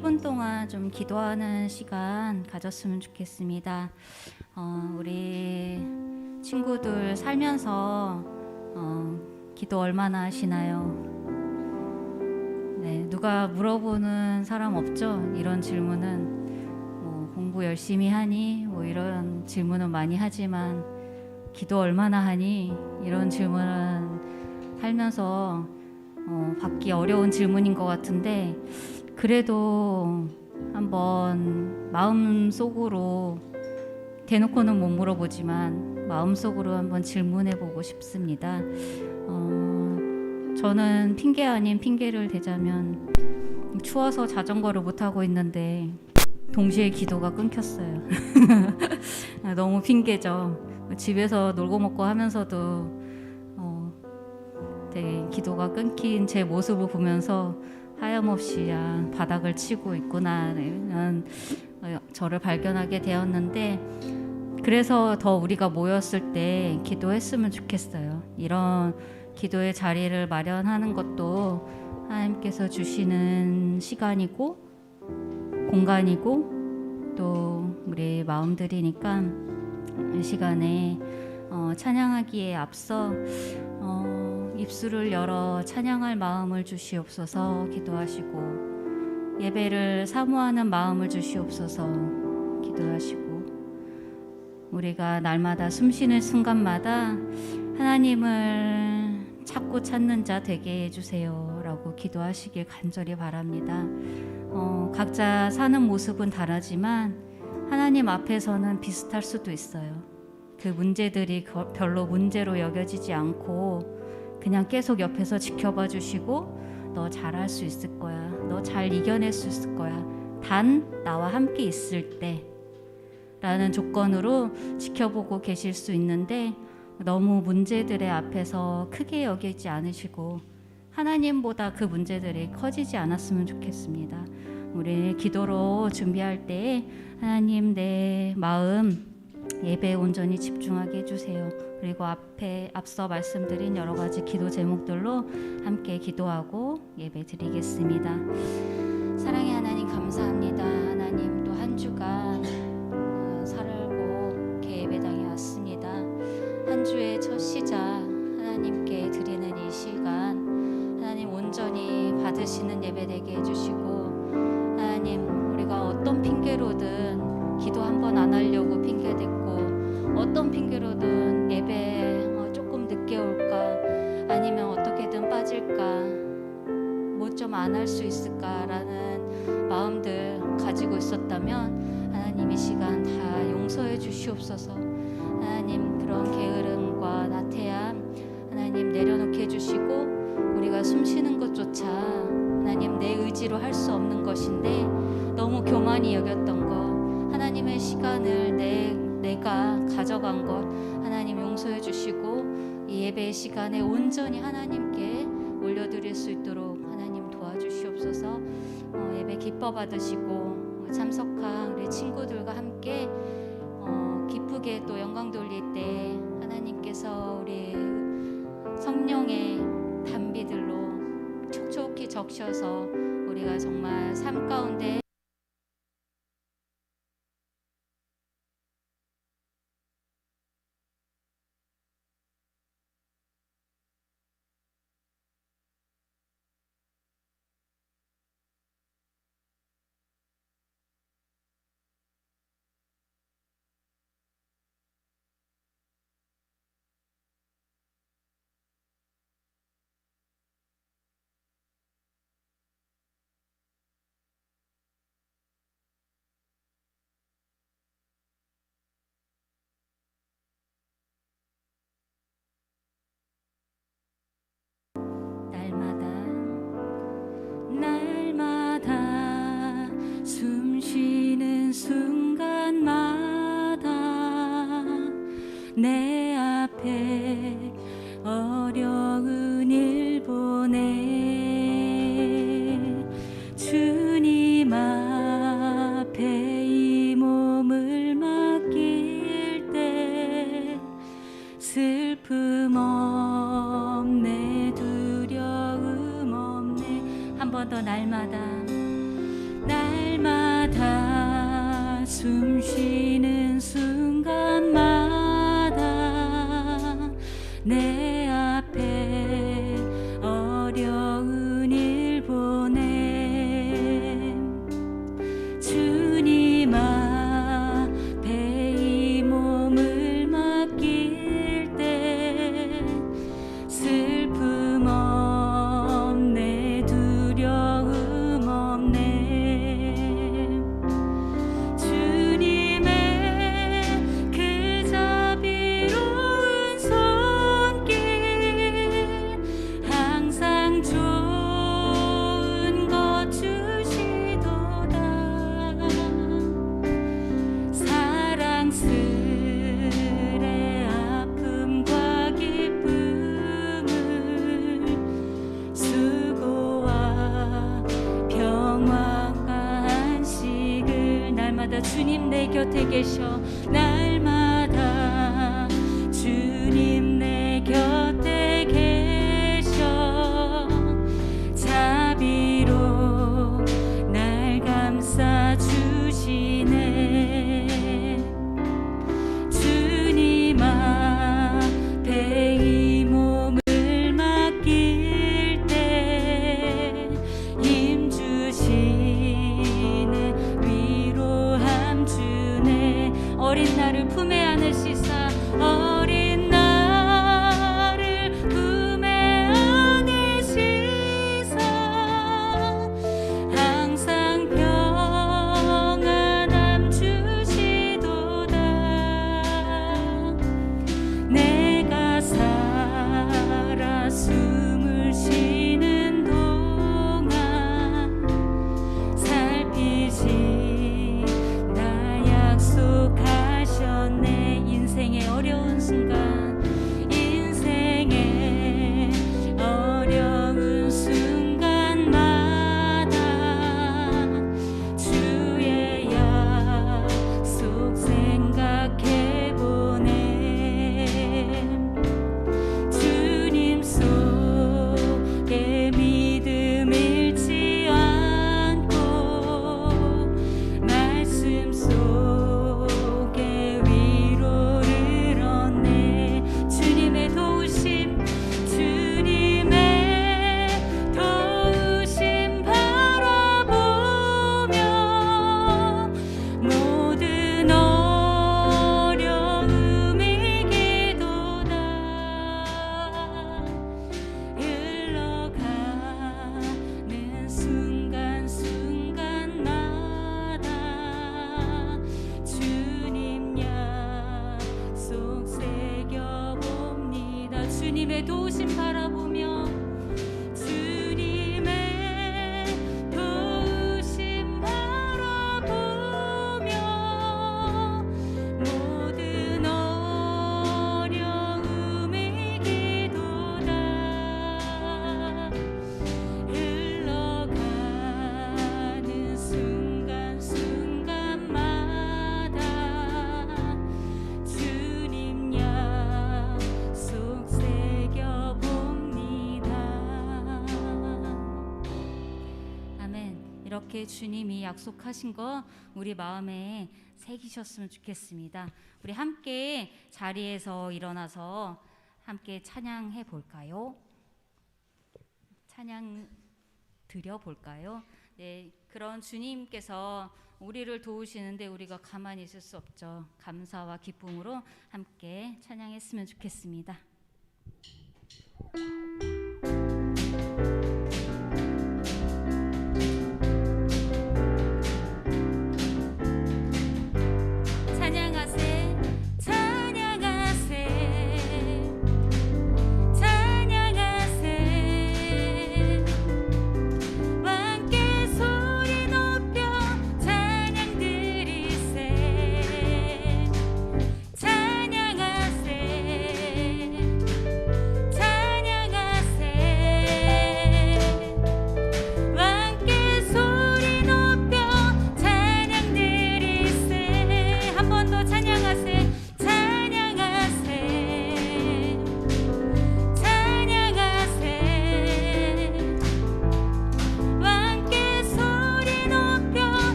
1분 동안 좀 기도하는 시간 가졌으면 좋겠습니다. 우리 친구들 살면서 기도 얼마나 하시나요? 네, 누가 물어보는 사람 없죠? 이런 질문은 공부 열심히 하니? 이런 질문은 많이 하지만 기도 얼마나 하니? 이런 질문은 살면서 받기 어려운 질문인 것 같은데, 그래도 한번 마음속으로, 대놓고는 못 물어보지만 마음속으로 한번 질문해 보고 싶습니다. 저는 핑계 아닌 핑계를 대자면, 추워서 자전거를 못 타고 있는데 동시에 기도가 끊겼어요. 너무 핑계죠. 집에서 놀고 먹고 하면서도 되게 기도가 끊긴 제 모습을 보면서 하염없이 바닥을 치고 있구나 라는 저를 발견하게 되었는데, 그래서 더 우리가 모였을 때 기도했으면 좋겠어요. 이런 기도의 자리를 마련하는 것도 하나님께서 주시는 시간이고 공간이고 또 우리 마음들이니까, 이 시간에 찬양하기에 앞서 입술을 열어 찬양할 마음을 주시옵소서 기도하시고, 예배를 사모하는 마음을 주시옵소서 기도하시고, 우리가 날마다 숨쉬는 순간마다 하나님을 찾고 찾는 자 되게 해주세요 라고 기도하시길 간절히 바랍니다. 각자 사는 모습은 다르지만 하나님 앞에서는 비슷할 수도 있어요. 그 문제들이 별로 문제로 여겨지지 않고 그냥 계속 옆에서 지켜봐 주시고, 너 잘할 수 있을 거야, 너 잘 이겨낼 수 있을 거야, 단 나와 함께 있을 때 라는 조건으로 지켜보고 계실 수 있는데, 너무 문제들의 앞에서 크게 여기지 않으시고 하나님보다 그 문제들이 커지지 않았으면 좋겠습니다. 우리 기도로 준비할 때 하나님 내 마음 예배에 온전히 집중하게 해주세요. 그리고 앞서 말씀드린 여러 가지 기도 제목들로 함께 기도하고 예배 드리겠습니다. 사랑의 하나님 감사합니다. 하나님 또 한 주간 살고 예배당에 왔습니다. 한 주의 첫 시작 하나님께 드리는 이 시간, 하나님 온전히 받으시는 예배 되게 해주시고, 하나님 우리가 어떤 핑계로든 기도 한번 안 하려고 핑계댔고, 어떤 핑계로든 예배 조금 늦게 올까, 아니면 어떻게든 빠질까, 뭐 좀 안 할 수 있을까라는 마음들 가지고 있었다면 하나님 이 시간 다 용서해 주시옵소서. 하나님 그런 게으름과 나태함 하나님 내려놓게 해주시고, 우리가 숨쉬는 것조차 하나님 내 의지로 할 수 없는 것인데 너무 교만이 여겼던 것, 하나님의 시간을 내가 가져간 것 하나님 용서해 주시고, 이 예배의 시간에 온전히 하나님께 올려드릴 수 있도록 하나님 도와주시옵소서. 예배 기뻐 받으시고 참석한 우리 친구들과 함께 기쁘게 또 영광 돌릴 때 하나님께서 우리 성령의 단비들로 촉촉히 적셔서 우리가 정말 삶 가운데 날마다 숨쉬는 순간마다 내 앞에 어려운 일 보내 주님 앞에 이 몸을 맡길 때 슬픔 없네 두려움 없네. 한 번 더 날마다 숨 쉬는 순간마다 내 앞에 어려운 일 보내 주님 앞에 이 몸을 맡길 때 슬픔 없네 두려움 없네 주님의 그 자비로운 손길 항상 좋은 것 주시도다 사랑스레 아픔과 기쁨을 수고와 평화가 안식을 날마다 주님 내 곁에 계셔 날마다 주님 내 곁에 계셔 자비로 날 감싸 주시네 주님 앞에 이 몸을 맡길 때 힘 주시네 위로함 주네 어린 나를 품에 안으시사 어린 나를 품에 안으시사 항상 평안함 주시도다 내가 살아 숨을 쉬는 동안 살피신다 약속하셨네 인생의 어려운 순간 인생의 어려운 순간마다 주의 약속 생각해보네 주님 속에 믿음 잃지 않고 말씀 속에 위로를 얻네 주님의 도우심 바라보며 모든 어려움 이기도다 흘러가는 순간순간마다 주님 약속 새겨봅니다 주님의 도우심 바라보며 주님의 도우심 바라보며 모든 어려움 이기도다 흘러가는 순간순간마다 주님 약속 새겨봅니다 아멘 이렇게 주님이 약속하신 거 우리 마음에 새기셨으면 좋겠습니다 우리 함께 자리에서 일어나서 함께 찬양해 볼까요? 찬양 드려볼까요? 네, 그런 주님께서 우리를 도우시는데 우리가 가만히 있을 수 없죠. 감사와 기쁨으로 함께 찬양했으면 좋겠습니다. 찬양하세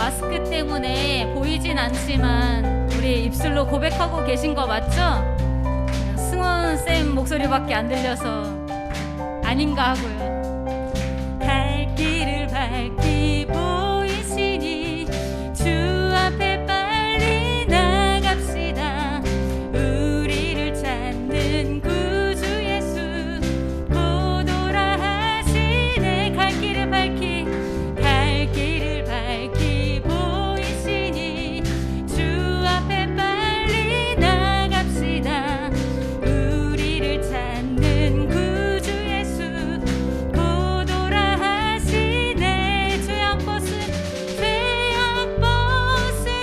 마스크 때문에 보이진 않지만 우리 입술로 고백하고 계신 거 맞죠? 승원쌤 목소리밖에 안 들려서 아닌가 하고요. 갈 길을 밝히 보이시니 주 앞에 빨리 나갑시다. 우리를 찾는 구주 예수 보도라 하시네. 갈 길을 밝히 보이시니 주 앞에 빨리 나갑시다. 우리를 찾는 구주 예수 보도라 하시네. 죄악 벗은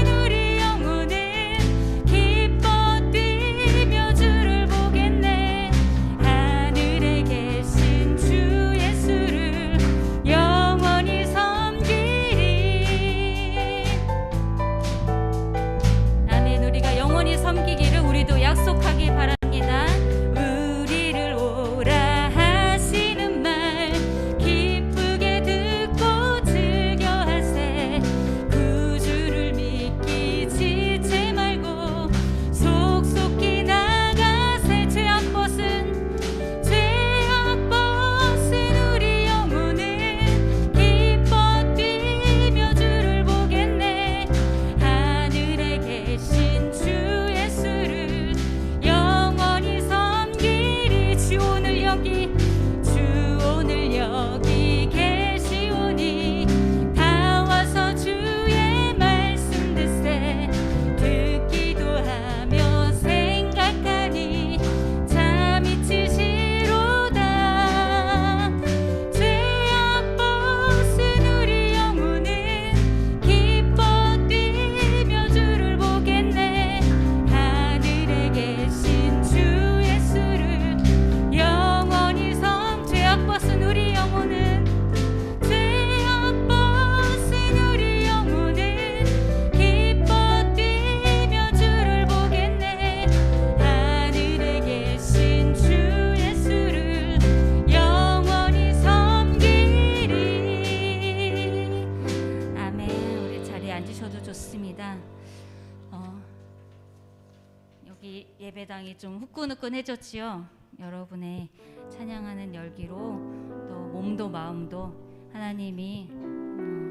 우리 영혼은 기뻐 뛰며 주를 보겠네. 하늘에 계신 주 예수를 영원히 아멘. 우리가 영원히 섬기기를 우리도 약속하기 바랍니다. 우리를 오라 하시는 말 기쁘게 듣고 즐겨 하세. 구주를 믿기 지체 말고 속속히 나가세. 죄악 벗은 우리 영혼은 기뻐 뛰며 주를 보겠네. 하늘에 계신 주 예수를 영원히 섬기리. 주 오늘 여기 계시오니 다 와서 주의 말씀 듣세. 듣기도 하며 생각하니 잠이 치시로다. 죄악 벗은 우리 영혼은 기뻐 뛰며 주를 보겠네. 하늘에 계신 주 예수를 영원히 죄악 벗은 우리 영혼은 기뻐 뛰며 주를 보겠네. 하늘에 계신 주 예수를 영원히 섬기리. 아멘. 우리 자리에 앉으셔도 좋습니다. 여기 예배당이 좀 후끈후끈해졌지요. 여러분의 찬양하는 열기로 또 몸도 마음도 하나님이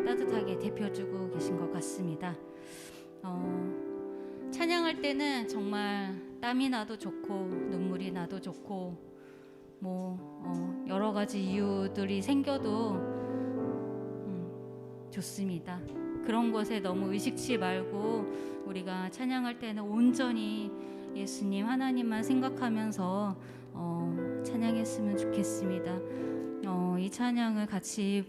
따뜻하게 데펴주고 계신 것 같습니다. 찬양할 때는 정말 땀이 나도 좋고 눈물이 나도 좋고 여러 가지 이유들이 생겨도 좋습니다. 그런 것에 너무 의식치 말고 우리가 찬양할 때는 온전히 예수님 하나님만 생각하면서 찬양했으면 좋겠습니다. 이 찬양을 같이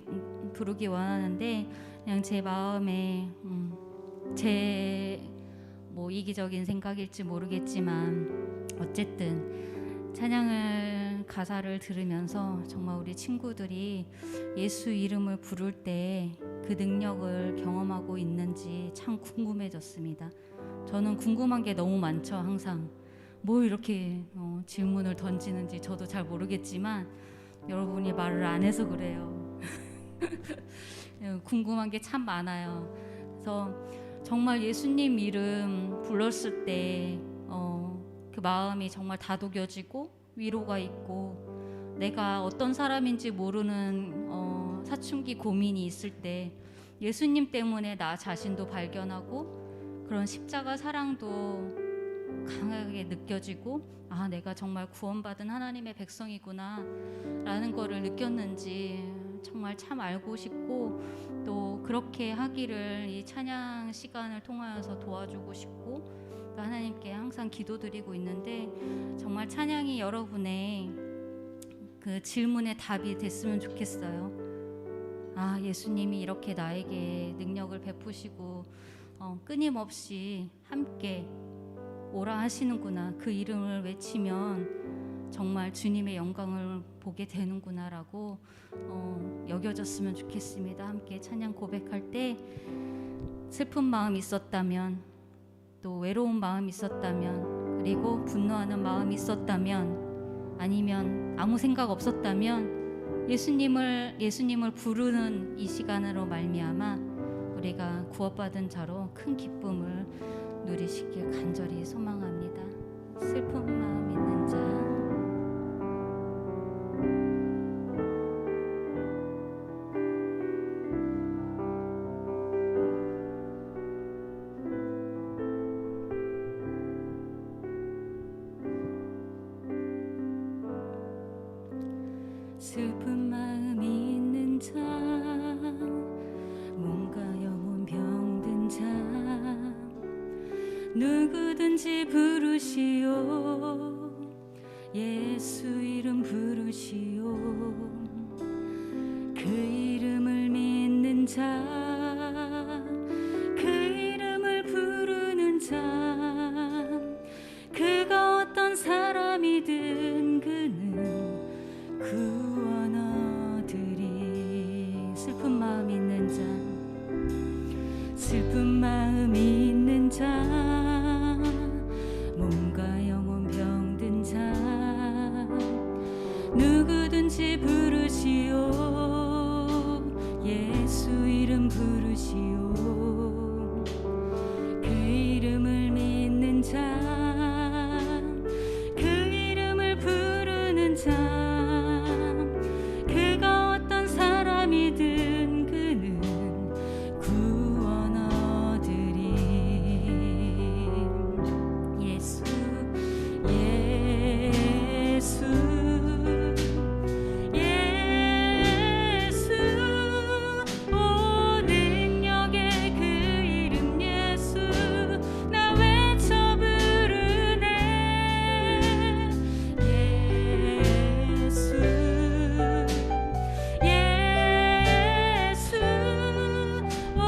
부르기 원하는데 그냥 제 마음에 제 이기적인 생각일지 모르겠지만 어쨌든 찬양을 가사를 들으면서 정말 우리 친구들이 예수 이름을 부를 때 그 능력을 경험하고 있는지 참 궁금해졌습니다. 저는 궁금한 게 너무 많죠. 항상 이렇게 질문을 던지는지 저도 잘 모르겠지만 여러분이 말을 안 해서 그래요. 궁금한 게 참 많아요. 그래서 정말 예수님 이름 불렀을 때 그 마음이 정말 다독여지고 위로가 있고 내가 어떤 사람인지 모르는 사춘기 고민이 있을 때 예수님 때문에 나 자신도 발견하고 그런 십자가 사랑도 강하게 느껴지고 내가 정말 구원받은 하나님의 백성이구나 라는 거를 느꼈는지 정말 참 알고 싶고 또 그렇게 하기를 이 찬양 시간을 통하여서 도와주고 싶고 또 하나님께 항상 기도드리고 있는데 정말 찬양이 여러분의 그 질문에 답이 됐으면 좋겠어요. 예수님이 이렇게 나에게 능력을 베푸시고 끊임없이 함께 오라 하시는구나. 그 이름을 외치면 정말 주님의 영광을 보게 되는구나라고 여겨졌으면 좋겠습니다. 함께 찬양 고백할 때 슬픈 마음 있었다면 또 외로운 마음 있었다면 그리고 분노하는 마음이 있었다면 아니면 아무 생각 없었다면 예수님을 부르는 이 시간으로 말미암아 우리가 구원받은 자로 큰 기쁨을 누리시길 간절히 소망합니다. 슬픈 마음 있는 자, 슬픈 마음이 있는 자, 몸과 영혼 병든 자, 누구든지 부르시오. 예수 이름 부르시오. 그 이름을 믿는 자, 그 이름을 부르는 자, 그가 어떤 사람이든 그는 구원 얻으리. 슬픈 마음 있는 자, 슬픈 마음이 있는 자, 몸과 영혼 병든 자, 누구든지 부르시오. 예수 이름 부르시오. 그 이름을 믿는 자, 그 이름을 부르는 자, 그가 어떤 사람이든 그는 구원 얻으리. 예수 예수 예수, 오 능력의 그 이름 예수, 나 외쳐 부르네. 예수 예수, 오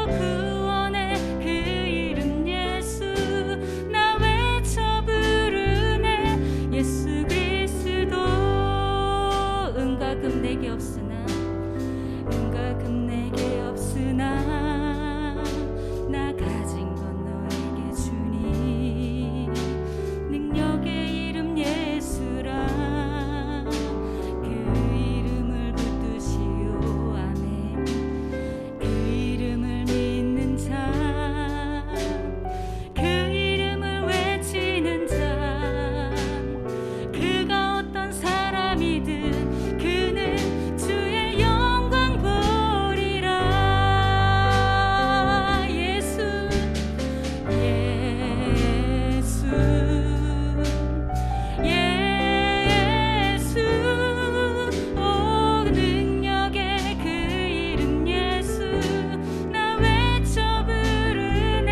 구원의 그 이름 예수, 나 외쳐 부르네. 예수 그리스도, 은과 금 내게 없으나, 은과 금 내게 없으나, 나 가진 건 너에게 주니. 능력의 이름 예수라, 그 이름을 붙드시오. 아멘. 그 이름을 믿는 자, 그 이름을 외치는 자, 그가 어떤 사람이든 그는 주의 영광 보리라. 예수 예수 예수, 오 능력의 그 이름 예수, 나 외쳐 부르네.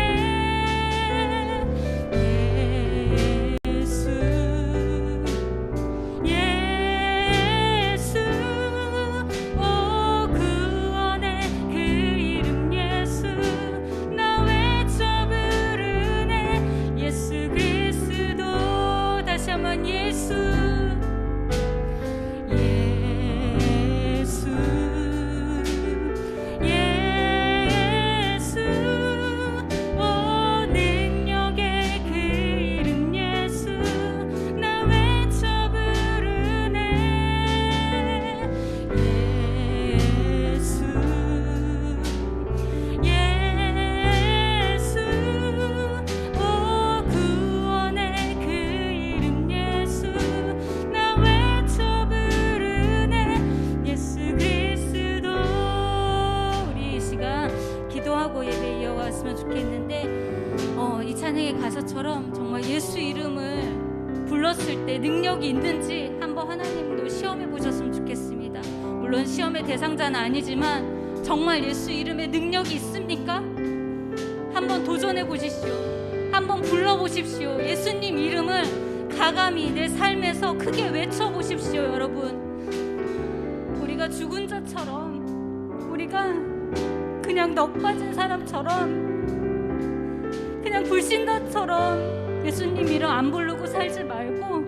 예수 예수, 오 구원의 그 이름 예수, 나 외쳐 부르네. 예수 그리스도, 다시 한번 예수 예수 예수, 오 능력의 그 이름 예수, 나 외쳐 부르네. 예수 예수, 오 구원의 그 이름 예수, 나 외쳐 부르네. 예수 그리스도. 우리 이 시간 기도하고 예배 이어갔으면 좋겠는데, 이 찬양의 가사처럼 정말 예수 이름을 불렀을 때 능력이 있는지 한번 하나님도 시험해 보셨으면 좋겠습니다. 물론 시험의 대상자는 아니지만 정말 예수 이름에 능력이 있습니까? 한번 도전해 보십시오. 한번 불러 보십시오. 예수님 이름을 가감히 내 삶에서 크게 외쳐 보십시오. 여러분, 우리가 죽은 자처럼, 우리가 그냥 넋 빠진 사람처럼, 그냥 불신자처럼 예수님 이름 안 부르고 살지 말고,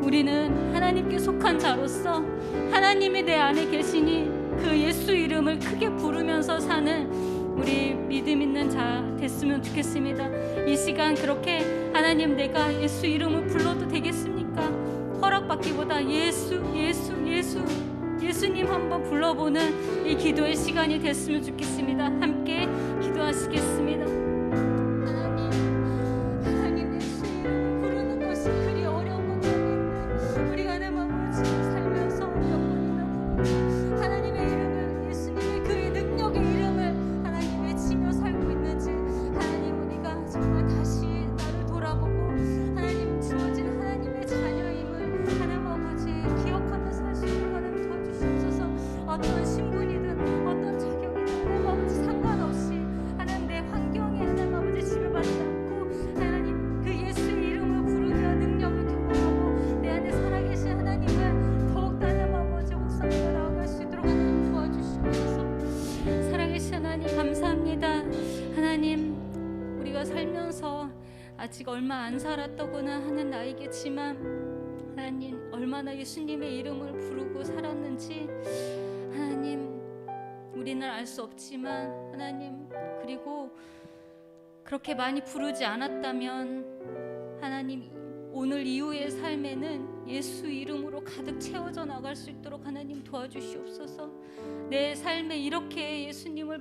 우리는 하나님께 속한 자로서 하나님이 내 안에 계시니 그 예수 이름을 크게 부르면서 사는 우리 믿음 있는 자 됐으면 좋겠습니다. 이 시간 그렇게 하나님, 내가 예수 이름을 불러도 되겠습니까? 허락받기보다 예수 예수 예수 예수님 한번 불러보는 이 기도의 시간이 됐으면 좋겠습니다. 함께 기도하시겠습니다. 하나님 예수 이름을 부르는 것이 그리 어려운 것도 아닌데 우리가 하나님 아버지 살면서 몇 번이나 부르고 하나님의 이름을, 예수님의 그의 능력의 이름을 하나님 외치며 살고 있는지 하나님 우리가 정말 다시 나를 돌아보고 하나님 주어진 하나님의 자녀임을 하나님 아버지 기억하며 살 수 있는 하나님 도와주시옵소서. 어떤 신분이든 어떤 자격이든 하나님 아버지 상관없이 하나님 내 환경에 하나님 아버지 지배받지 않고 하나님 그 예수의 이름을 부르며 능력을 경험하고 내 안에 살아계신 하나님을 더욱더 하나님 아버지 옥상으로 나아갈 수 있도록 하나님 도와주시옵소서. 살아계신 하나님 감사합니다. 하나님 우리가 살면서 아직 얼마 안 살았다거나 하는 나이겠지만 하나님 얼마나 예수님의 이름을 부르고 살았는지 하나님 우리는 알 수 없지만 하나님, 그리고 그렇게 많이 부르지 않았다면 하나님 오늘 이후의 삶에는 예수 이름으로 가득 채워져 나갈 수 있도록 하나님 도와주시옵소서. 내 삶에 이렇게 예수님을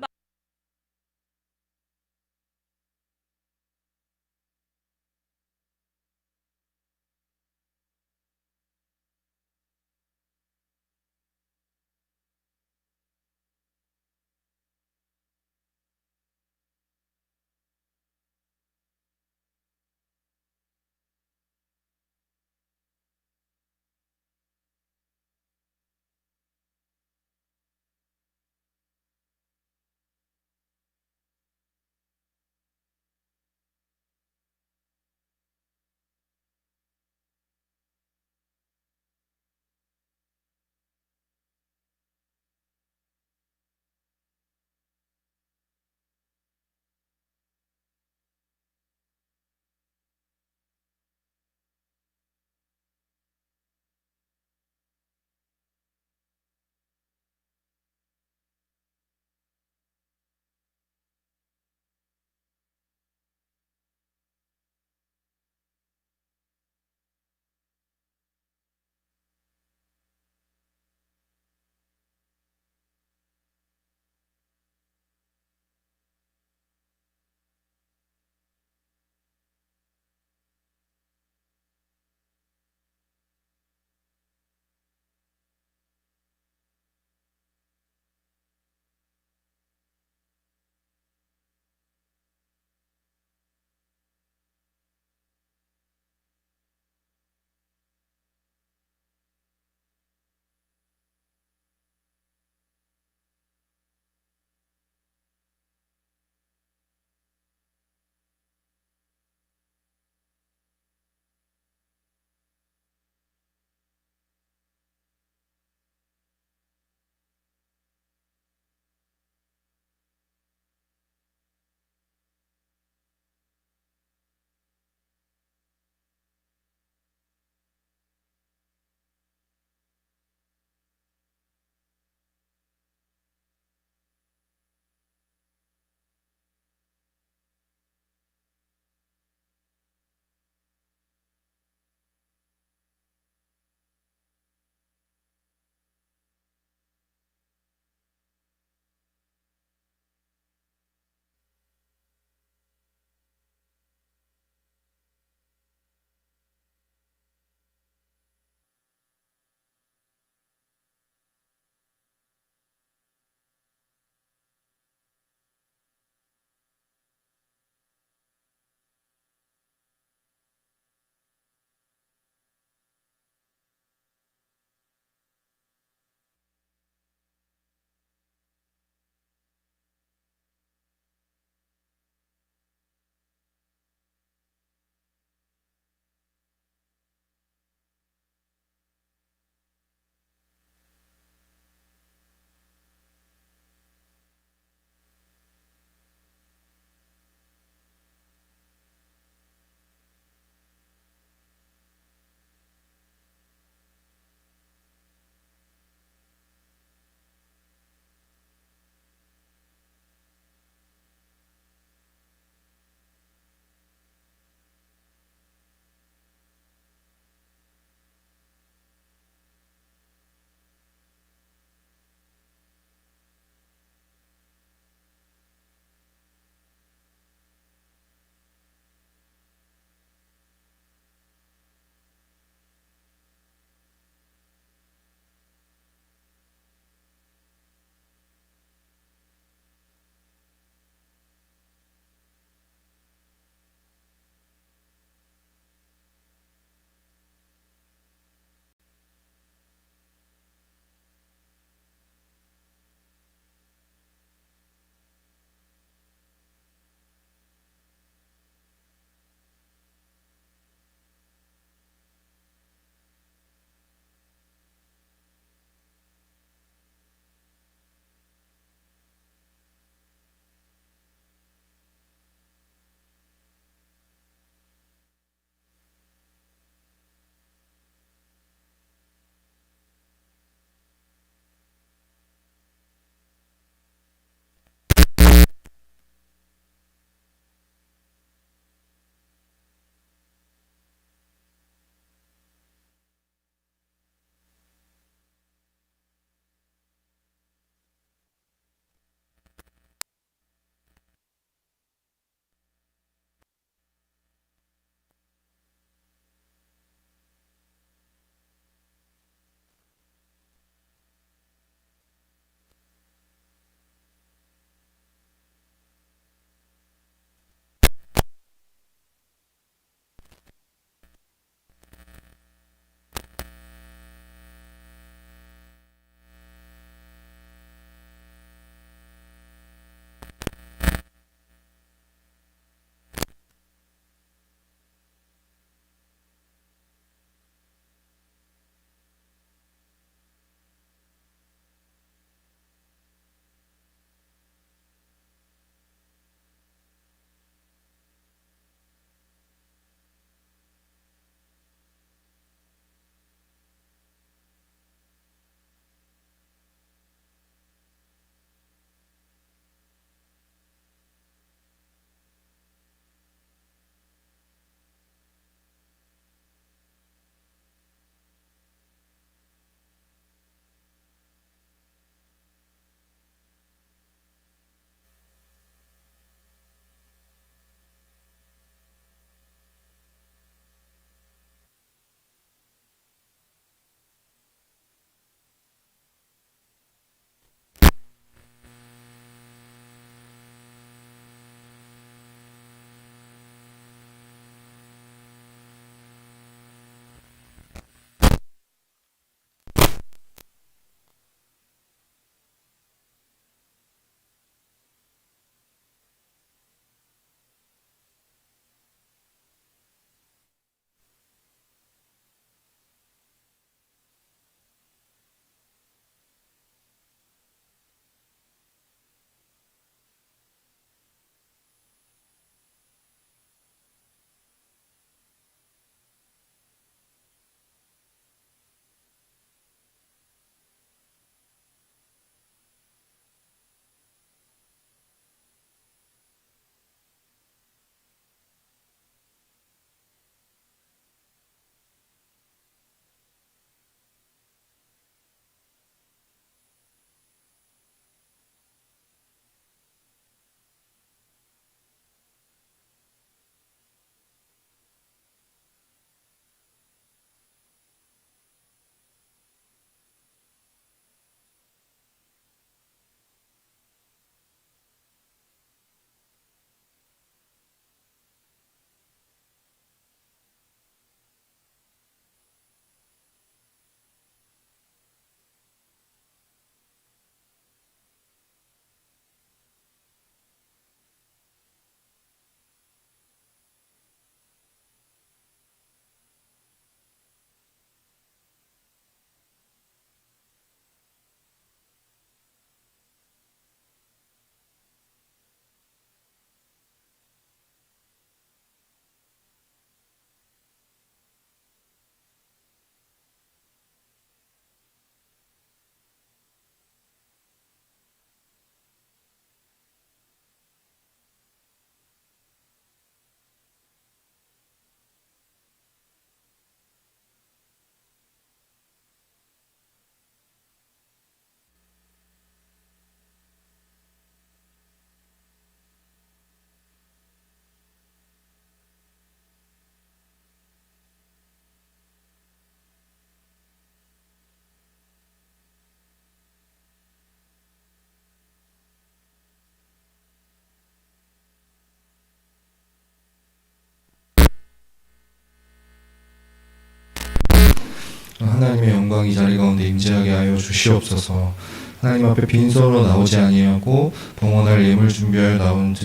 하나님의 영광이 이 자리 가운데 임재하게 하여 주시옵소서. 하나님 앞에 빈손으로 나오지 아니하고 봉헌할 예물 준비하여 나온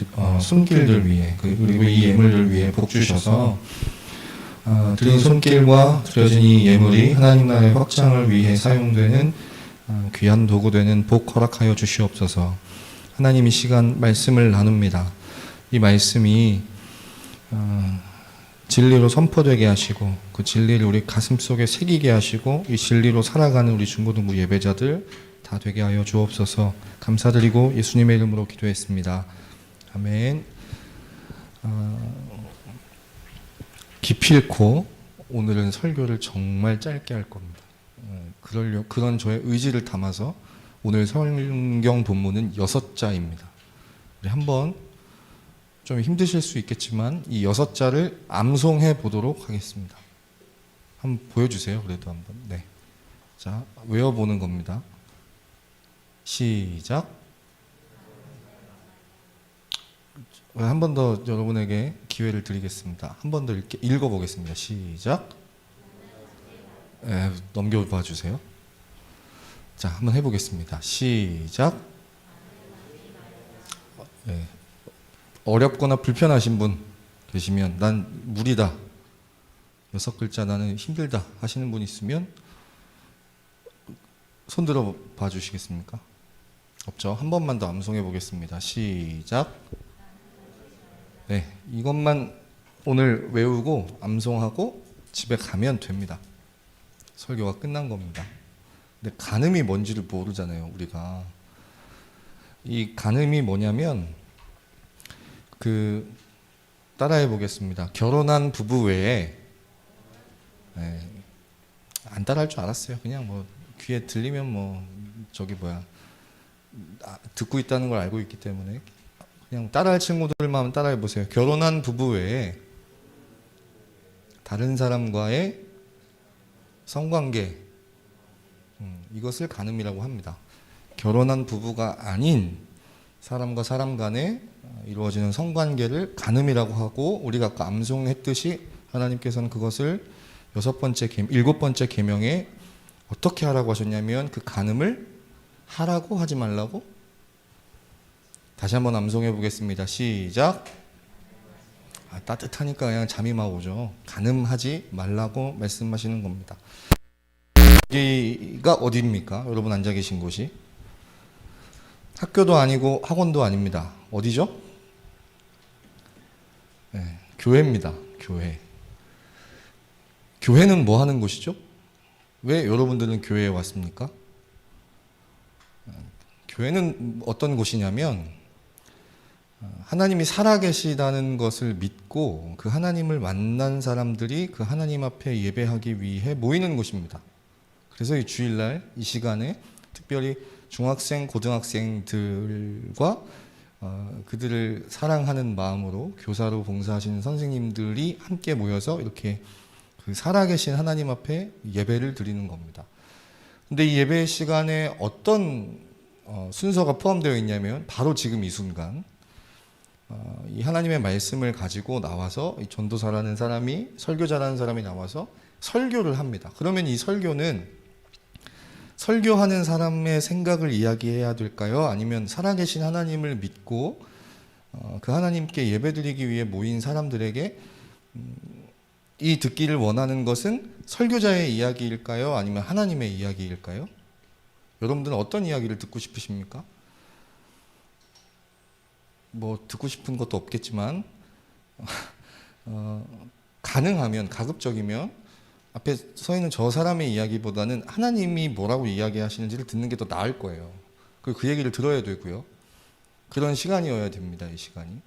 손길들 위해 그리고 이 예물들 위해 복 주셔서 드린 손길과 드려진 이 예물이 하나님 나라의 확장을 위해 사용되는 귀한 도구 되는 복 허락하여 주시옵소서. 하나님 이 시간 말씀을 나눕니다. 이 말씀이 진리로 선포되게 하시고 그 진리를 우리 가슴속에 새기게 하시고 이 진리로 살아가는 우리 중고등부 예배자들 다 되게 하여 주옵소서. 감사드리고 예수님의 이름으로 기도했습니다. 아멘. 기필코 오늘은 설교를 정말 짧게 할 겁니다. 그런 저의 의지를 담아서 오늘 성경 본문은 6자입니다. 우리 한번 좀 힘드실 수 있겠지만 이 6자를 암송해 보도록 하겠습니다. 한번 보여주세요. 그래도 한번. 네. 자, 외워보는 겁니다. 시작. 한 번 더 여러분에게 기회를 드리겠습니다. 한 번 더 읽어보겠습니다. 시작. 넘겨봐 주세요. 자, 한번 해보겠습니다. 시작. 어렵거나 불편하신 분 계시면 난 무리다, 6글자 나는 힘들다 하시는 분 있으면 손 들어 봐 주시겠습니까? 없죠? 한 번만 더 암송해 보겠습니다. 시작. 네, 이것만 오늘 외우고 암송하고 집에 가면 됩니다. 설교가 끝난 겁니다. 근데 간음이 뭔지를 모르잖아요, 우리가. 이 간음이 뭐냐면 따라해 보겠습니다. 결혼한 부부 외에 안 따라할 줄 알았어요. 그냥 뭐 귀에 들리면 듣고 있다는 걸 알고 있기 때문에 그냥 따라할 친구들만 따라해 보세요. 결혼한 부부 외에 다른 사람과의 성관계, 이것을 간음이라고 합니다. 결혼한 부부가 아닌 사람과 사람 간에 이루어지는 성관계를 간음이라고 하고, 우리가 아까 암송했듯이 하나님께서는 그것을 7번째 계명에 어떻게 하라고 하셨냐면 그 간음을 하라고 하지 말라고. 다시 한번 암송해 보겠습니다. 시작. 따뜻하니까 그냥 잠이 막 오죠. 간음하지 말라고 말씀하시는 겁니다. 여기가 어디입니까? 여러분 앉아 계신 곳이 학교도 아니고 학원도 아닙니다. 어디죠? 교회입니다. 교회. 교회는 뭐 하는 곳이죠? 왜 여러분들은 교회에 왔습니까? 교회는 어떤 곳이냐면 하나님이 살아계시다는 것을 믿고 그 하나님을 만난 사람들이 그 하나님 앞에 예배하기 위해 모이는 곳입니다. 그래서 이 주일날 이 시간에 특별히 중학생, 고등학생들과 그들을 사랑하는 마음으로 교사로 봉사하시는 선생님들이 함께 모여서 이렇게 그 살아계신 하나님 앞에 예배를 드리는 겁니다. 근데 이 예배 시간에 어떤 순서가 포함되어 있냐면 바로 지금 이 순간 이 하나님의 말씀을 가지고 나와서 이 전도사라는 사람이, 설교자라는 사람이 나와서 설교를 합니다. 그러면 이 설교는 설교하는 사람의 생각을 이야기해야 될까요? 아니면 살아계신 하나님을 믿고 그 하나님께 예배드리기 위해 모인 사람들에게 이 듣기를 원하는 것은 설교자의 이야기일까요? 아니면 하나님의 이야기일까요? 여러분들은 어떤 이야기를 듣고 싶으십니까? 뭐 듣고 싶은 것도 없겠지만 가능하면, 가급적이면 앞에 서 있는 저 사람의 이야기보다는 하나님이 뭐라고 이야기하시는지를 듣는 게 더 나을 거예요. 그리고 그 얘기를 들어야 되고요. 그런 시간이어야 됩니다. 이 시간이.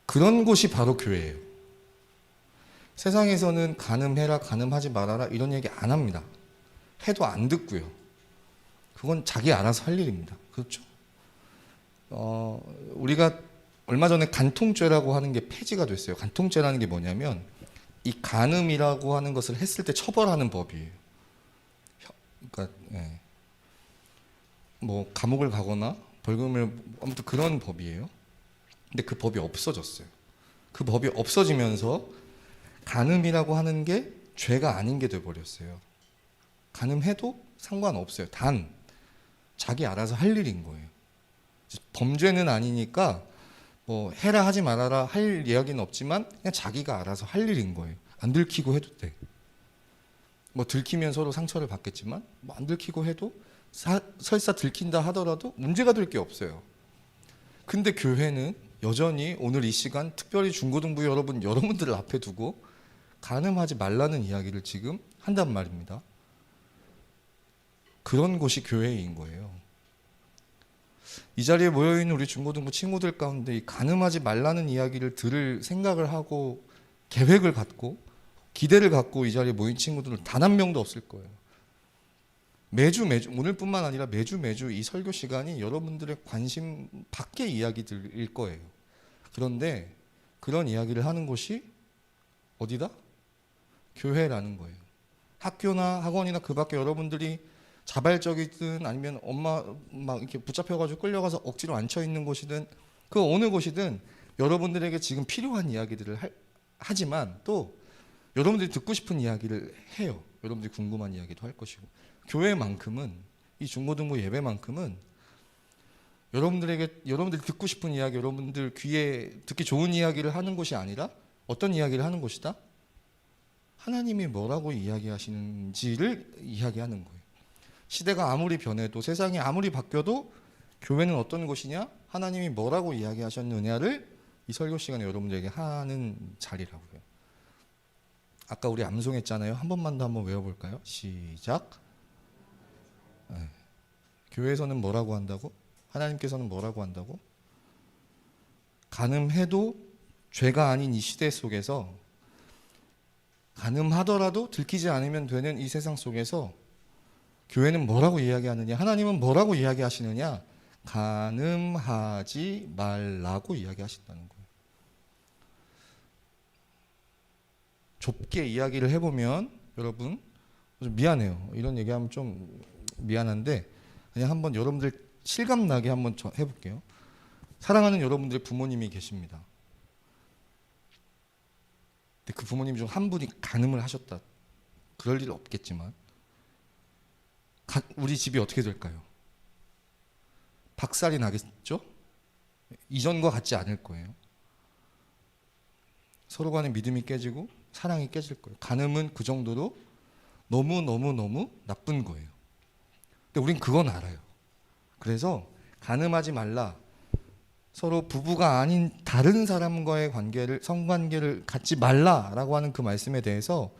그런 곳이 바로 교회예요. 세상에서는 간음해라, 간음하지 말아라 이런 얘기 안 합니다. 해도 안 듣고요. 그건 자기 알아서 할 일입니다. 그렇죠? 우리가 얼마 전에 간통죄라고 하는 게 폐지가 됐어요. 간통죄라는 게 뭐냐면 이 간음이라고 하는 것을 했을 때 처벌하는 법이에요. 그러니까 뭐 감옥을 가거나 벌금을, 아무튼 그런 법이에요. 근데 그 법이 없어졌어요. 그 법이 없어지면서 간음이라고 하는 게 죄가 아닌 게 돼버렸어요. 간음해도 상관없어요. 단 자기 알아서 할 일인 거예요. 범죄는 아니니까 뭐 해라 하지 말아라 할 이야기는 없지만 그냥 자기가 알아서 할 일인 거예요. 안 들키고 해도 돼. 뭐 들키면 서로 상처를 받겠지만 뭐 안 들키고 해도 설사 들킨다 하더라도 문제가 될 게 없어요. 근데 교회는 여전히 오늘 이 시간 특별히 중고등부 여러분들을 앞에 두고 간음하지 말라는 이야기를 지금 한단 말입니다. 그런 곳이 교회인 거예요. 이 자리에 모여있는 우리 중고등부 친구들 가운데 이 간음하지 말라는 이야기를 들을 생각을 하고 계획을 갖고 기대를 갖고 이 자리에 모인 친구들은 단 한 명도 없을 거예요. 매주 오늘뿐만 아니라 매주 이 설교 시간이 여러분들의 관심 밖의 이야기들일 거예요. 그런데 그런 이야기를 하는 곳이 어디다? 교회라는 거예요. 학교나 학원이나 그 밖에 여러분들이 자발적이든 아니면 엄마 막 이렇게 붙잡혀가지고 끌려가서 억지로 앉혀 있는 곳이든 그 어느 곳이든 여러분들에게 지금 필요한 이야기들을 하지만 또 여러분들이 듣고 싶은 이야기를 해요. 여러분들이 궁금한 이야기도 할 것이고 교회만큼은 이 중고등부 예배만큼은 여러분들이 듣고 싶은 이야기, 여러분들 귀에 듣기 좋은 이야기를 하는 곳이 아니라 어떤 이야기를 하는 곳이다? 하나님이 뭐라고 이야기하시는지를 이야기하는 거예요. 시대가 아무리 변해도 세상이 아무리 바뀌어도 교회는 어떤 곳이냐? 하나님이 뭐라고 이야기하셨느냐를 이 설교 시간에 여러분들에게 하는 자리라고요. 아까 우리 암송했잖아요. 한 번만 더 한번 외워볼까요? 시작. 네. 교회에서는 뭐라고 한다고? 하나님께서는 뭐라고 한다고? 간음해도 죄가 아닌 이 시대 속에서 간음하더라도 들키지 않으면 되는 이 세상 속에서 교회는 뭐라고 이야기하느냐? 하나님은 뭐라고 이야기하시느냐? 간음하지 말라고 이야기하신다는 거예요. 좁게 이야기를 해보면 여러분 좀 미안해요. 이런 얘기하면 좀 미안한데 그냥 한번 여러분들 실감나게 한번 해볼게요. 사랑하는 여러분들의 부모님이 계십니다. 근데 그 부모님 중 한 분이 간음을 하셨다. 그럴 일 없겠지만 우리 집이 어떻게 될까요? 박살이 나겠죠? 이전과 같지 않을 거예요. 서로 간의 믿음이 깨지고 사랑이 깨질 거예요. 간음은 그 정도로 너무 나쁜 거예요. 근데 우린 그건 알아요. 그래서 간음하지 말라. 서로 부부가 아닌 다른 사람과의 성관계를 갖지 말라라고 하는 그 말씀에 대해서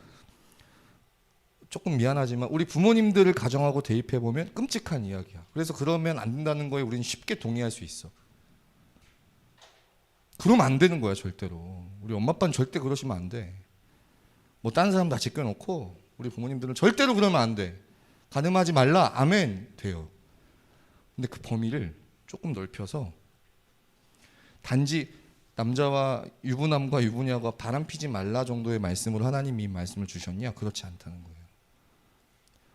조금 미안하지만 우리 부모님들을 가정하고 대입해 보면 끔찍한 이야기야. 그래서 그러면 안 된다는 거에 우리는 쉽게 동의할 수 있어. 그러면 안 되는 거야 절대로. 우리 엄마 아빠는 절대 그러시면 안 돼. 뭐 다른 사람 다 제껴놓고 우리 부모님들은 절대로 그러면 안 돼. 간음하지 말라. 아멘. 돼요. 근데 그 범위를 조금 넓혀서 단지 남자와 유부남과 유부녀가 바람피지 말라 정도의 말씀으로 하나님이 이 말씀을 주셨냐? 그렇지 않다는 거예요.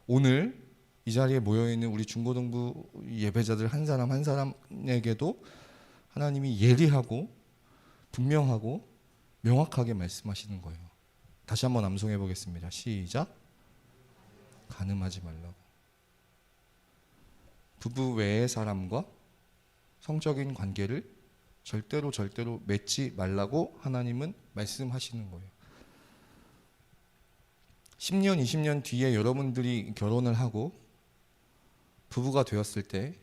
오늘 이 자리에 모여있는 우리 중고등부 예배자들 한 사람 한 사람에게도 하나님이 예리하고 분명하고 명확하게 말씀하시는 거예요. 다시 한번 암송해 보겠습니다. 시작. 간음하지 말라고. 부부 외의 사람과 성적인 관계를 절대로 맺지 말라고 하나님은 말씀하시는 거예요. 10년, 20년 뒤에 여러분들이 결혼을 하고 부부가 되었을 때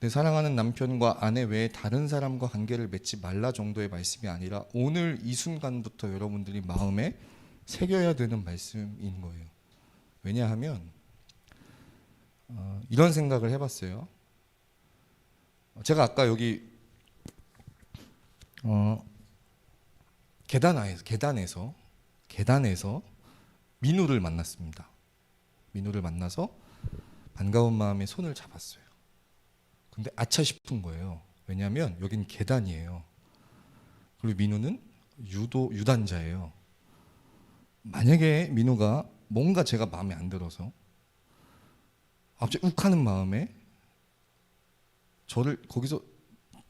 내 사랑하는 남편과 아내 외에 다른 사람과 관계를 맺지 말라 정도의 말씀이 아니라 오늘 이 순간부터 여러분들이 마음에 새겨야 되는 말씀인 거예요. 왜냐하면 이런 생각을 해봤어요. 제가 아까 여기 계단에서 민우를 만났습니다. 민우를 만나서 반가운 마음에 손을 잡았어요. 근데 아차 싶은 거예요. 왜냐하면 여긴 계단이에요. 그리고 민우는 유단자예요. 만약에 민우가 뭔가 제가 마음에 안 들어서 갑자기 욱하는 마음에 저를 거기서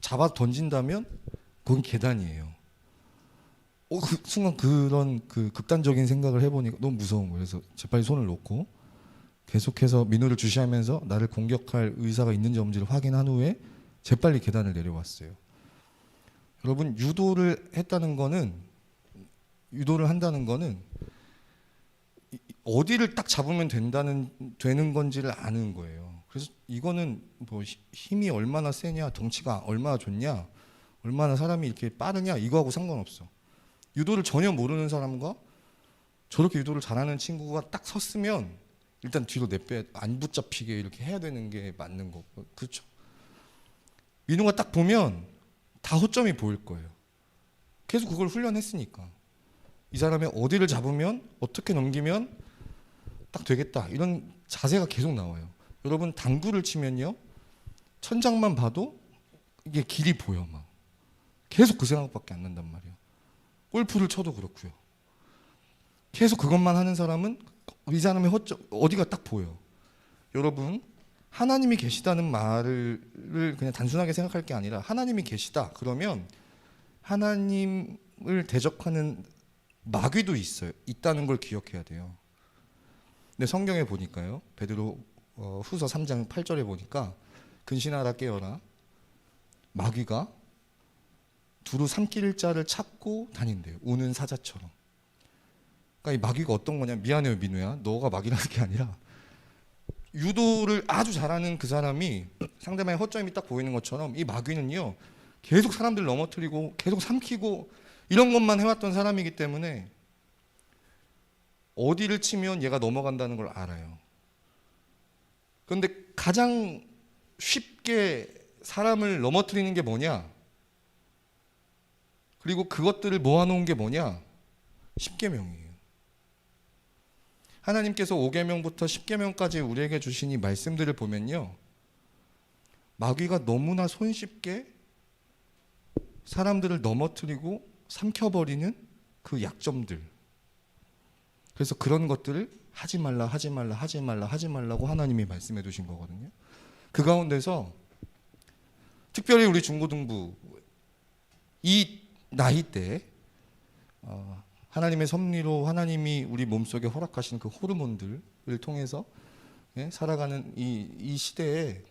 잡아 던진다면 그건 계단이에요. 그 순간 그런 그 극단적인 생각을 해보니까 너무 무서운 거예요. 그래서 재빨리 손을 놓고 계속해서 민우를 주시하면서 나를 공격할 의사가 있는지 없는지를 확인한 후에 재빨리 계단을 내려왔어요. 여러분, 유도를 한다는 거는 어디를 딱 잡으면 되는 건지를 아는 거예요. 그래서 이거는 뭐 힘이 얼마나 세냐, 덩치가 얼마나 좋냐, 얼마나 사람이 이렇게 빠르냐, 이거하고 상관없어. 유도를 전혀 모르는 사람과 저렇게 유도를 잘하는 친구가 딱 섰으면 일단 뒤로 내빼, 안 붙잡히게 이렇게 해야 되는 게 맞는 거고, 그렇죠? 민우가 딱 보면 다 허점이 보일 거예요. 계속 그걸 훈련했으니까. 이 사람이 어디를 잡으면 어떻게 넘기면 딱 되겠다, 이런 자세가 계속 나와요. 여러분, 당구를 치면요, 천장만 봐도 이게 길이 보여. 막 계속 그 생각밖에 안 난단 말이에요. 골프를 쳐도 그렇고요. 계속 그것만 하는 사람은 이 사람의 허점 어디가 딱 보여. 여러분, 하나님이 계시다는 말을 그냥 단순하게 생각할 게 아니라, 하나님이 계시다 그러면 하나님을 대적하는 마귀도 있다는 걸 기억해야 돼요. 근데 성경에 보니까요, 베드로 후서 3장 8절에 보니까 근신하라 깨어라, 마귀가 두루 삼킬 자를 찾고 다닌대요. 우는 사자처럼. 그러니까 이 마귀가 어떤 거냐, 미안해요 민우야, 너가 마귀라는 게 아니라 유도를 아주 잘하는 그 사람이 상대방의 허점이 딱 보이는 것처럼, 이 마귀는요 계속 사람들 넘어뜨리고 계속 삼키고 이런 것만 해왔던 사람이기 때문에 어디를 치면 얘가 넘어간다는 걸 알아요. 그런데 가장 쉽게 사람을 넘어뜨리는 게 뭐냐, 그리고 그것들을 모아놓은 게 뭐냐, 십계명이에요. 하나님께서 5계명부터 10계명까지 우리에게 주신 이 말씀들을 보면요, 마귀가 너무나 손쉽게 사람들을 넘어뜨리고 삼켜버리는 그 약점들, 그래서 그런 것들을 하지 말라고 하나님이 말씀해 두신 거거든요. 그 가운데서 특별히 우리 중고등부 이 나이 때 하나님의 섭리로 하나님이 우리 몸속에 허락하신 그 호르몬들을 통해서 살아가는 이 시대에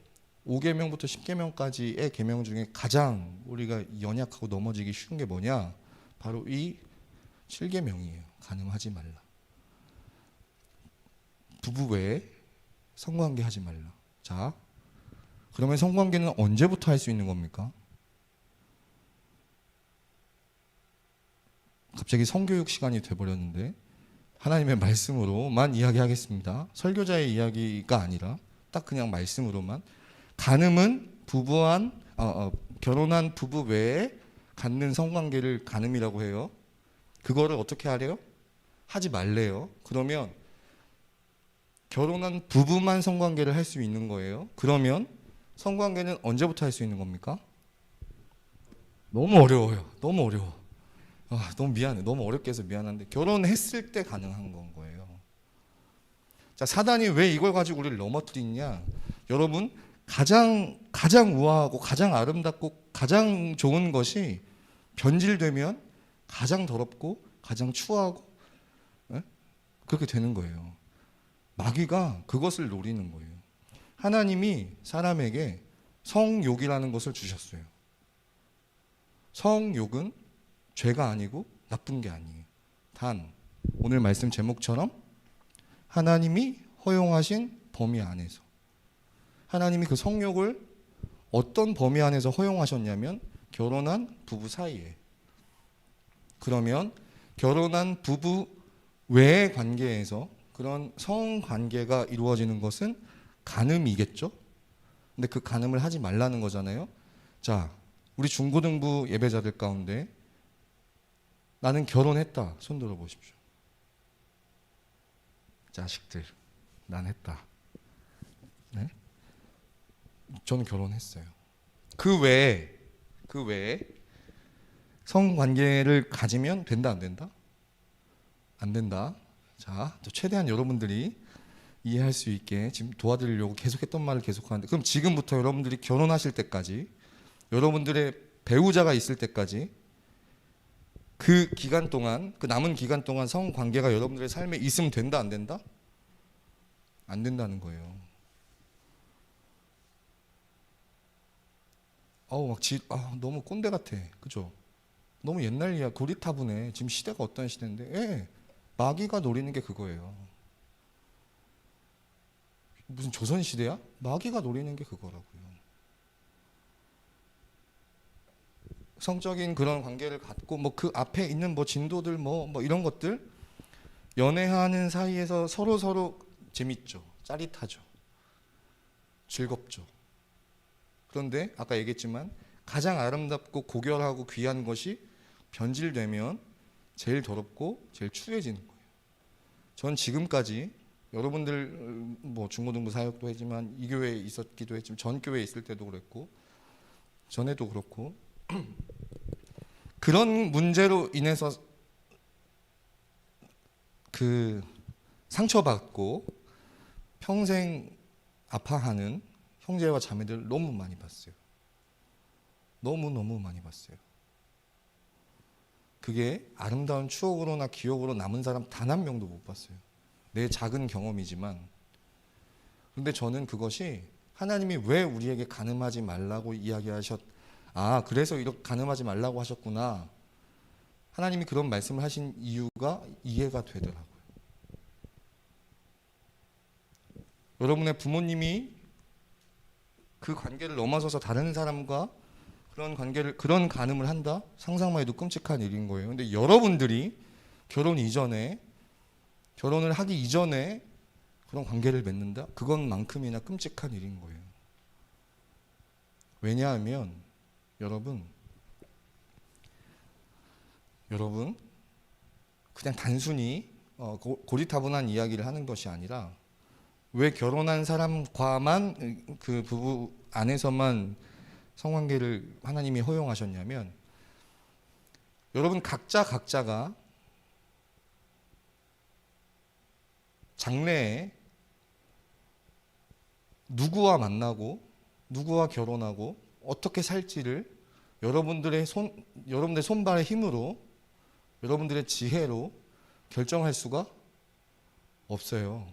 5계명부터 10계명까지의 계명 중에 가장 우리가 연약하고 넘어지기 쉬운 게 뭐냐, 바로 이 7계명이에요. 간음하지 말라, 부부 외에 성관계 하지 말라. 자, 그러면 성관계는 언제부터 할 수 있는 겁니까? 갑자기 성교육 시간이 돼버렸는데 하나님의 말씀으로만 이야기하겠습니다. 설교자의 이야기가 아니라 딱 그냥 말씀으로만. 간음은 결혼한 부부 외에 갖는 성관계를 간음이라고 해요. 그거를 어떻게 하래요? 하지 말래요. 그러면 결혼한 부부만 성관계를 할 수 있는 거예요. 그러면 성관계는 언제부터 할 수 있는 겁니까? 너무 어려워요. 너무 어려워. 너무 미안해. 너무 어렵게 해서 미안한데 결혼했을 때 가능한 건 거예요. 자, 사단이 왜 이걸 가지고 우리를 넘어뜨리냐? 여러분, 가장 우아하고 가장 아름답고 가장 좋은 것이 변질되면 가장 더럽고 가장 추하고 그렇게 되는 거예요. 마귀가 그것을 노리는 거예요. 하나님이 사람에게 성욕이라는 것을 주셨어요. 성욕은 죄가 아니고 나쁜 게 아니에요. 단 오늘 말씀 제목처럼 하나님이 허용하신 범위 안에서, 하나님이 그 성욕을 어떤 범위 안에서 허용하셨냐면 결혼한 부부 사이에. 그러면 결혼한 부부 외의 관계에서 그런 성관계가 이루어지는 것은 간음이겠죠? 근데 그 간음을 하지 말라는 거잖아요. 자, 우리 중고등부 예배자들 가운데 나는 결혼했다, 손 들어 보십시오. 자식들, 난 했다. 네? 저는 결혼했어요. 그 외에 성관계를 가지면 된다, 안 된다? 안 된다. 자, 최대한 여러분들이 이해할 수 있게 지금 도와드리려고 계속했던 말을 계속하는데, 그럼 지금부터 여러분들이 결혼하실 때까지, 여러분들의 배우자가 있을 때까지 그 기간 동안, 그 남은 기간 동안 성관계가 여러분들의 삶에 있으면 된다, 안 된다? 안 된다는 거예요. 너무 꼰대 같아. 그죠? 너무 옛날 이야, 고리타분해. 지금 시대가 어떤 시대인데, 예, 마귀가 노리는 게 그거예요. 무슨 조선 시대야? 마귀가 노리는 게 그거라고요. 성적인 그런 관계를 갖고 뭐 그 앞에 있는 뭐 진도들 뭐 이런 것들, 연애하는 사이에서 서로 재밌죠. 짜릿하죠. 즐겁죠. 그런데 아까 얘기했지만 가장 아름답고 고결하고 귀한 것이 변질되면 제일 더럽고 제일 추해지는 거예요. 전 지금까지 여러분들 뭐 중고등부 사역도 했지만 이 교회에 있었기도 했지만 전 교회에 있을 때도 그랬고 전에도 그렇고 그런 문제로 인해서 그 상처받고 평생 아파하는 형제와 자매들 너무 많이 봤어요. 너무 많이 봤어요. 그게 아름다운 추억으로나 기억으로 남은 사람 단 한 명도 못 봤어요. 내 작은 경험이지만. 그런데 저는 그것이 하나님이 왜 우리에게 간음하지 말라고 그래서 이렇게 간음하지 말라고 하셨구나. 하나님이 그런 말씀을 하신 이유가 이해가 되더라고요. 여러분의 부모님이 그 관계를 넘어서서 다른 사람과 그런 간음을 한다? 상상만 해도 끔찍한 일인 거예요. 근데 여러분들이 결혼을 하기 이전에 그런 관계를 맺는다? 그것만큼이나 끔찍한 일인 거예요. 왜냐하면 여러분 그냥 단순히 고리타분한 이야기를 하는 것이 아니라 왜 결혼한 사람과만 그 부부 안에서만 성관계를 하나님이 허용하셨냐면 여러분 각자가 장래에 누구와 만나고 누구와 결혼하고 어떻게 살지를 여러분들의 손발의 힘으로 여러분들의 지혜로 결정할 수가 없어요.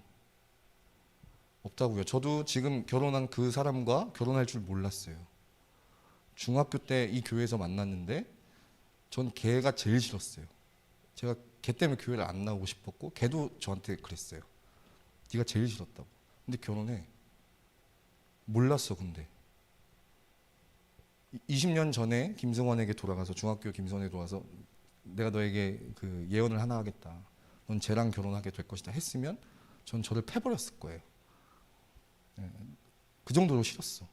없다고요. 저도 지금 결혼한 그 사람과 결혼할 줄 몰랐어요. 중학교 때 이 교회에서 만났는데 전 걔가 제일 싫었어요. 제가 걔 때문에 교회를 안 나오고 싶었고 걔도 저한테 그랬어요. 네가 제일 싫었다고. 근데 결혼해. 몰랐어. 근데 20년 전에 김승원에게 돌아가서 중학교 김승원에게 돌아가서 내가 너에게 그 예언을 하나 하겠다. 넌 쟤랑 결혼하게 될 것이다 했으면 전 저를 패버렸을 거예요. 그 정도로 싫었어.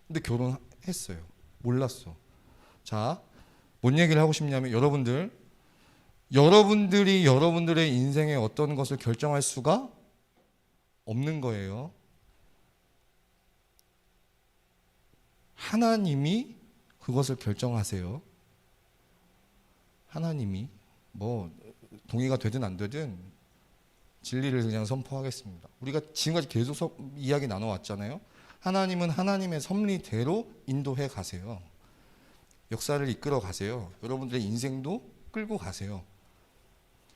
근데 결혼했어요. 몰랐어. 자, 뭔 얘기를 하고 싶냐면 여러분들이 여러분들의 인생에 어떤 것을 결정할 수가 없는 거예요. 하나님이 그것을 결정하세요. 하나님이 뭐 동의가 되든 안 되든 진리를 그냥 선포하겠습니다. 우리가 지금까지 계속 이야기 나눠왔잖아요. 하나님은 하나님의 섭리대로 인도해 가세요. 역사를 이끌어 가세요. 여러분들의 인생도 끌고 가세요.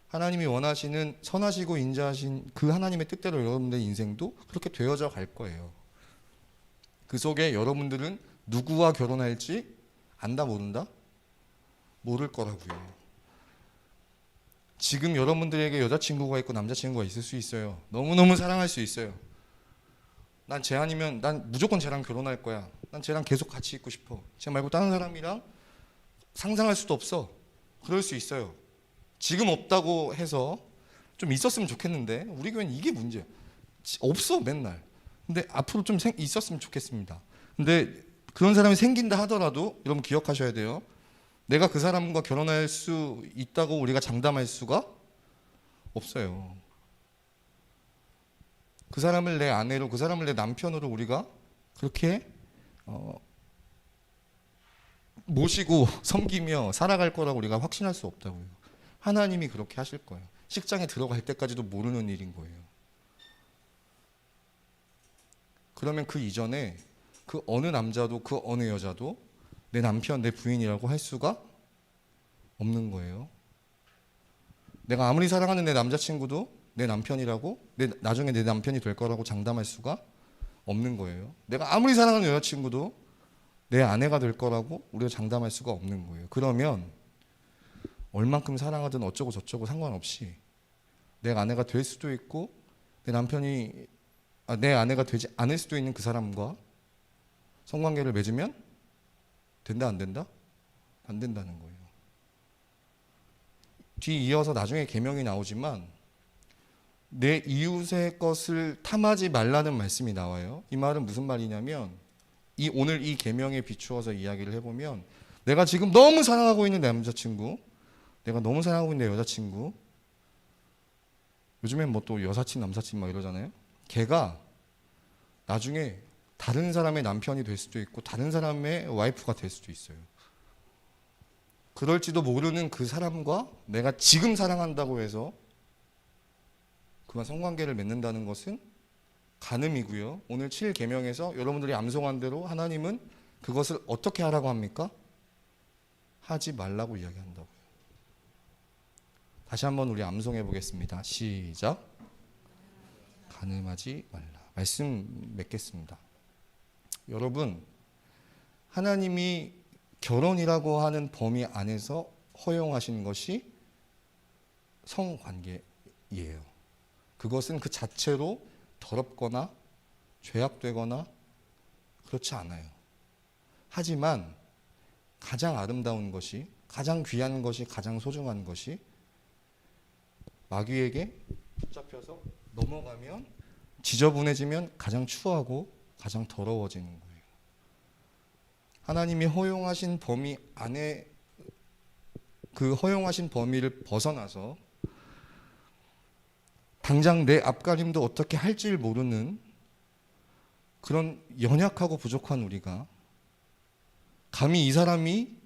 하나님이 원하시는 선하시고 인자하신 그 하나님의 뜻대로 여러분들의 인생도 그렇게 되어져 갈 거예요. 그 속에 여러분들은 누구와 결혼할지 안다 모른다? 모를 거라고요. 지금 여러분들에게 여자친구가 있고 남자친구가 있을 수 있어요. 너무너무 사랑할 수 있어요. 난 쟤 아니면 난 무조건 쟤랑 결혼할 거야. 난 쟤랑 계속 같이 있고 싶어. 쟤 말고 다른 사람이랑 상상할 수도 없어. 그럴 수 있어요. 지금 없다고 해서 좀 있었으면 좋겠는데 우리 교회는 이게 문제야. 없어 맨날. 근데 앞으로 좀 있었으면 좋겠습니다. 근데 그런 사람이 생긴다 하더라도 여러분 기억하셔야 돼요. 내가 그 사람과 결혼할 수 있다고 우리가 장담할 수가 없어요. 그 사람을 내 아내로, 그 사람을 내 남편으로 우리가 그렇게 모시고 섬기며 살아갈 거라고 우리가 확신할 수 없다고요. 하나님이 그렇게 하실 거예요. 식장에 들어갈 때까지도 모르는 일인 거예요. 그러면 그 이전에 그 어느 남자도 그 어느 여자도 내 남편, 내 부인이라고 할 수가 없는 거예요. 내가 아무리 사랑하는 내 남자친구도 내 남편이라고, 나중에 내 남편이 될 거라고 장담할 수가 없는 거예요. 내가 아무리 사랑하는 여자친구도 내 아내가 될 거라고 우리가 장담할 수가 없는 거예요. 그러면 얼만큼 사랑하든 어쩌고 저쩌고 상관없이 내 아내가 될 수도 있고 내 아내가 되지 않을 수도 있는 그 사람과 성관계를 맺으면 된다, 안 된다? 안 된다는 거예요. 뒤 이어서 나중에 계명이 나오지만 내 이웃의 것을 탐하지 말라는 말씀이 나와요. 이 말은 무슨 말이냐면 오늘 이 계명에 비추어서 이야기를 해보면 내가 지금 너무 사랑하고 있는 내 남자친구, 내가 너무 사랑하고 있는 내 여자친구, 요즘엔 뭐 또 여사친 남사친 막 이러잖아요. 걔가 나중에 다른 사람의 남편이 될 수도 있고 다른 사람의 와이프가 될 수도 있어요. 그럴지도 모르는 그 사람과 내가 지금 사랑한다고 해서 그와 성관계를 맺는다는 것은 간음이고요. 오늘 7계명에서 여러분들이 암송한 대로 하나님은 그것을 어떻게 하라고 합니까? 하지 말라고 이야기한다고요. 다시 한번 우리 암송해 보겠습니다. 시작. 간음하지 말라. 말씀 맺겠습니다. 여러분, 하나님이 결혼이라고 하는 범위 안에서 허용하신 것이 성관계예요. 그것은 그 자체로 더럽거나 죄악되거나 그렇지 않아요. 하지만 가장 아름다운 것이, 가장 귀한 것이, 가장 소중한 것이 마귀에게 붙잡혀서 넘어가면, 지저분해지면 가장 추하고 가장 더러워지는 거예요. 하나님이 허용하신 범위 안에, 그 허용하신 범위를 벗어나서 당장 내 앞가림도 어떻게 할지 모르는 그런 연약하고 부족한 우리가 감히 이 사람이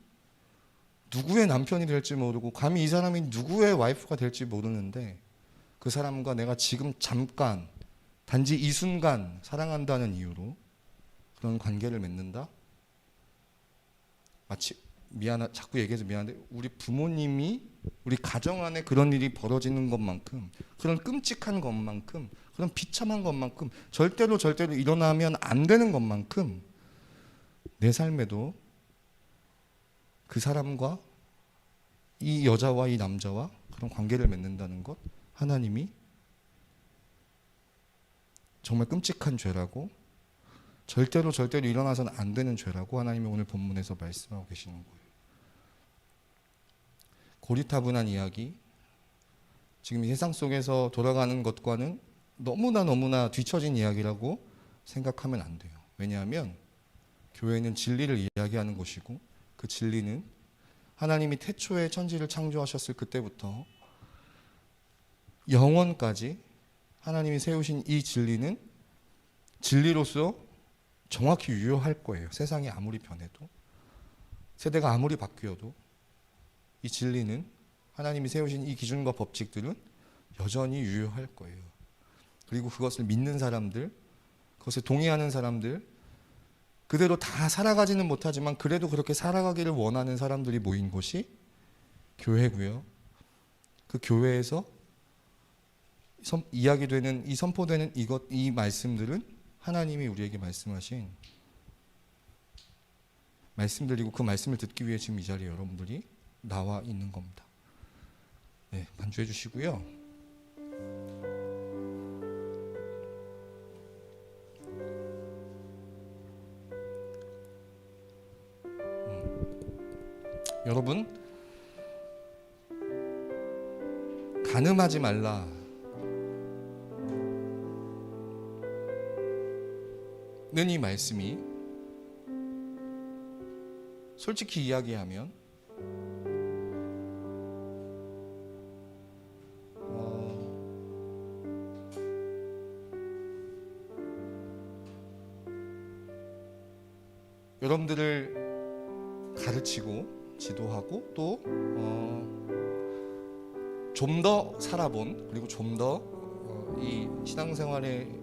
누구의 남편이 될지 모르고 감히 이 사람이 누구의 와이프가 될지 모르는데 그 사람과 내가 지금 잠깐 단지 이 순간 사랑한다는 이유로 그런 관계를 맺는다? 마치 자꾸 얘기해서 미안한데 우리 부모님이 우리 가정 안에 그런 일이 벌어지는 것만큼, 그런 끔찍한 것만큼, 그런 비참한 것만큼, 절대로 일어나면 안 되는 것만큼 내 삶에도 그 사람과 이 여자와 이 남자와 그런 관계를 맺는다는 것, 하나님이 정말 끔찍한 죄라고, 절대로 일어나서는 안 되는 죄라고 하나님이 오늘 본문에서 말씀하고 계시는 거예요. 고리타분한 이야기, 지금 이 세상 속에서 돌아가는 것과는 너무나 뒤처진 이야기라고 생각하면 안 돼요. 왜냐하면 교회는 진리를 이야기하는 곳이고, 그 진리는 하나님이 태초에 천지를 창조하셨을 그때부터 영원까지 하나님이 세우신 이 진리는 진리로서 정확히 유효할 거예요. 세상이 아무리 변해도, 세대가 아무리 바뀌어도 이 진리는, 하나님이 세우신 이 기준과 법칙들은 여전히 유효할 거예요. 그리고 그것을 믿는 사람들, 그것에 동의하는 사람들, 그대로 다 살아가지는 못하지만 그래도 그렇게 살아가기를 원하는 사람들이 모인 곳이 교회고요. 그 교회에서 이야기되는, 이 선포되는 이 말씀들은 하나님이 우리에게 말씀하신 말씀들이고, 그 말씀을 듣기 위해 지금 이 자리에 여러분들이 나와 있는 겁니다. 네, 반주해 주시고요. 여러분, 간음하지 말라. 는 이 말씀이 솔직히 이야기하면 여러분들을 가르치고 지도하고 또 좀 더 살아본, 그리고 좀 더 이 신앙생활에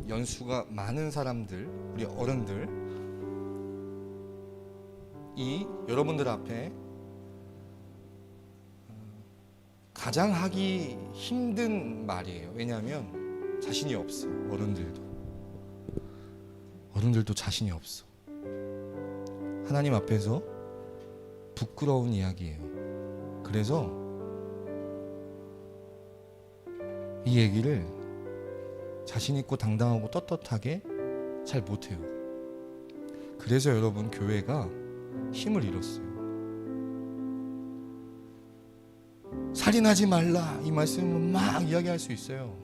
연수가 많은 사람들, 우리 어른들이 여러분들 앞에 가장 하기 힘든 말이에요. 왜냐하면 자신이 없어. 어른들도 자신이 없어. 하나님 앞에서 부끄러운 이야기예요. 그래서 이 얘기를 자신 있고 당당하고 떳떳하게 잘 못해요. 그래서 여러분, 교회가 힘을 잃었어요. 살인하지 말라, 이 말씀은 막 이야기할 수 있어요.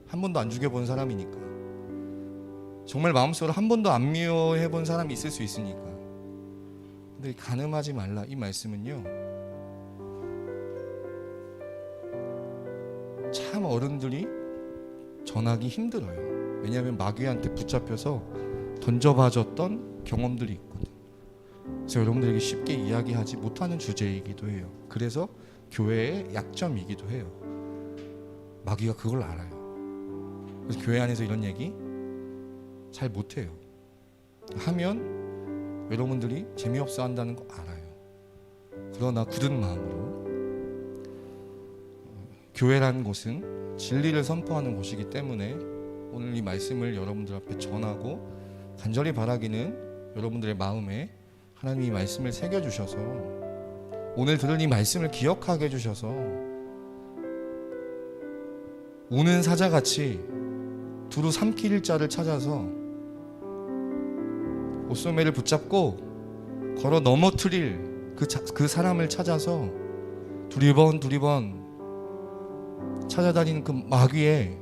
한 번도 안 죽여본 사람이니까. 정말 마음속으로 한 번도 안 미워해본 사람이 있을 수 있으니까. 근데 간음하지 말라, 이 말씀은요, 참 어른들이 전하기 힘들어요. 왜냐하면 마귀한테 붙잡혀서 던져봐줬던 경험들이 있거든. 그래서 여러분들에게 쉽게 이야기하지 못하는 주제이기도 해요. 그래서 교회의 약점이기도 해요. 마귀가 그걸 알아요. 그래서 교회 안에서 이런 얘기 잘 못해요. 하면 여러분들이 재미없어 한다는 거 알아요. 그러나 굳은 마음으로, 교회라는 곳은 진리를 선포하는 곳이기 때문에 오늘 이 말씀을 여러분들 앞에 전하고 간절히 바라기는 여러분들의 마음에 하나님이 말씀을 새겨주셔서 오늘 들은 이 말씀을 기억하게 해주셔서 우는 사자같이 두루 삼킬 자를 찾아서 옷소매를 붙잡고 걸어 넘어뜨릴 그 사람을 찾아서 두리번 찾아다니는 그 마귀의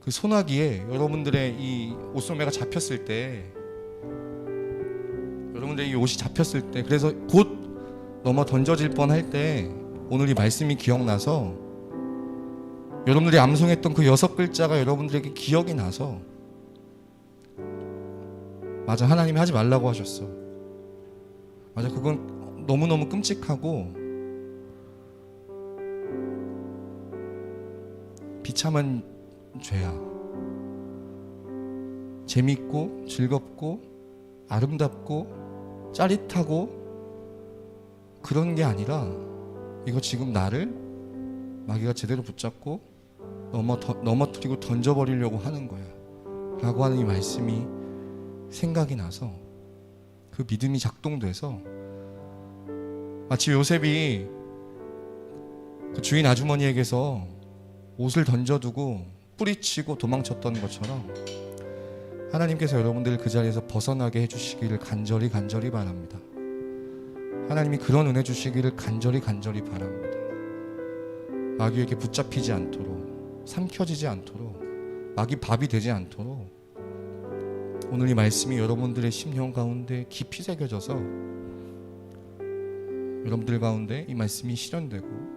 그 소나기에 여러분들의 이 옷소매가 잡혔을 때, 여러분들의 이 옷이 잡혔을 때, 그래서 곧 넘어 던져질 뻔할 때 오늘 이 말씀이 기억나서 여러분들이 암송했던 그 6글자가 여러분들에게 기억이 나서, 맞아, 하나님이 하지 말라고 하셨어. 맞아, 그건 너무너무 끔찍하고 비참한 죄야. 재밌고 즐겁고 아름답고 짜릿하고 그런 게 아니라, 이거 지금 나를 마귀가 제대로 붙잡고 넘어뜨리고 던져버리려고 하는 거야 라고 하는 이 말씀이 생각이 나서 그 믿음이 작동돼서, 마치 요셉이 그 주인 아주머니에게서 옷을 던져두고 뿌리치고 도망쳤던 것처럼 하나님께서 여러분들을 그 자리에서 벗어나게 해주시기를 간절히 바랍니다. 하나님이 그런 은혜 주시기를 간절히 바랍니다. 마귀에게 붙잡히지 않도록, 삼켜지지 않도록, 마귀 밥이 되지 않도록 오늘 이 말씀이 여러분들의 심령 가운데 깊이 새겨져서 여러분들 가운데 이 말씀이 실현되고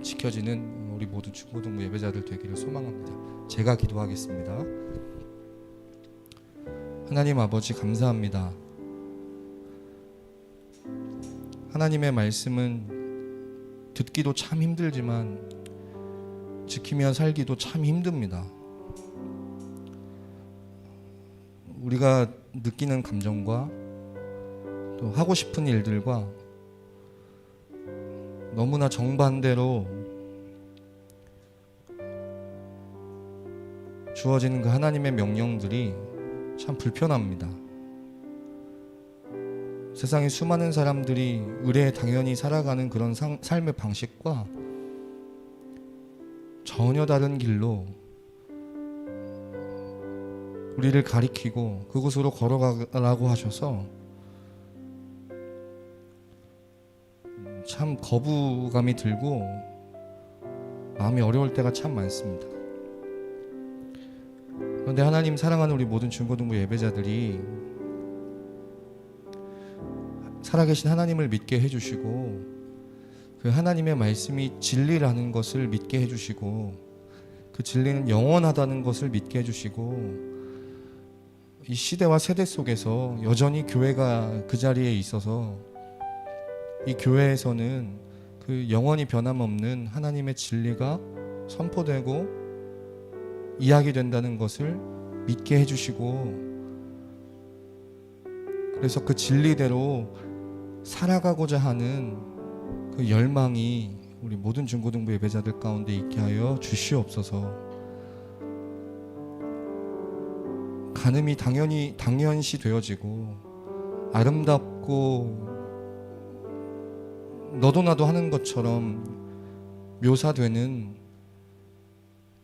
지켜지는 우리 모두 중고등부 예배자들 되기를 소망합니다. 제가 기도하겠습니다. 하나님 아버지, 감사합니다. 하나님의 말씀은 듣기도 참 힘들지만 지키며 살기도 참 힘듭니다. 우리가 느끼는 감정과 또 하고 싶은 일들과 너무나 정반대로 주어지는 그 하나님의 명령들이 참 불편합니다. 세상에 수많은 사람들이 의례에 당연히 살아가는 그런 삶의 방식과 전혀 다른 길로 우리를 가리키고 그곳으로 걸어가라고 하셔서 참 거부감이 들고 마음이 어려울 때가 참 많습니다. 그런데 하나님 사랑하는 우리 모든 중고등부 예배자들이 살아계신 하나님을 믿게 해주시고 그 하나님의 말씀이 진리라는 것을 믿게 해주시고 그 진리는 영원하다는 것을 믿게 해주시고 이 시대와 세대 속에서 여전히 교회가 그 자리에 있어서 이 교회에서는 그 영원히 변함없는 하나님의 진리가 선포되고 이야기된다는 것을 믿게 해주시고 그래서 그 진리대로 살아가고자 하는 그 열망이 우리 모든 중고등부 예배자들 가운데 있게 하여 주시옵소서. 간음이 당연시 되어지고 아름답고 너도 나도 하는 것처럼 묘사되는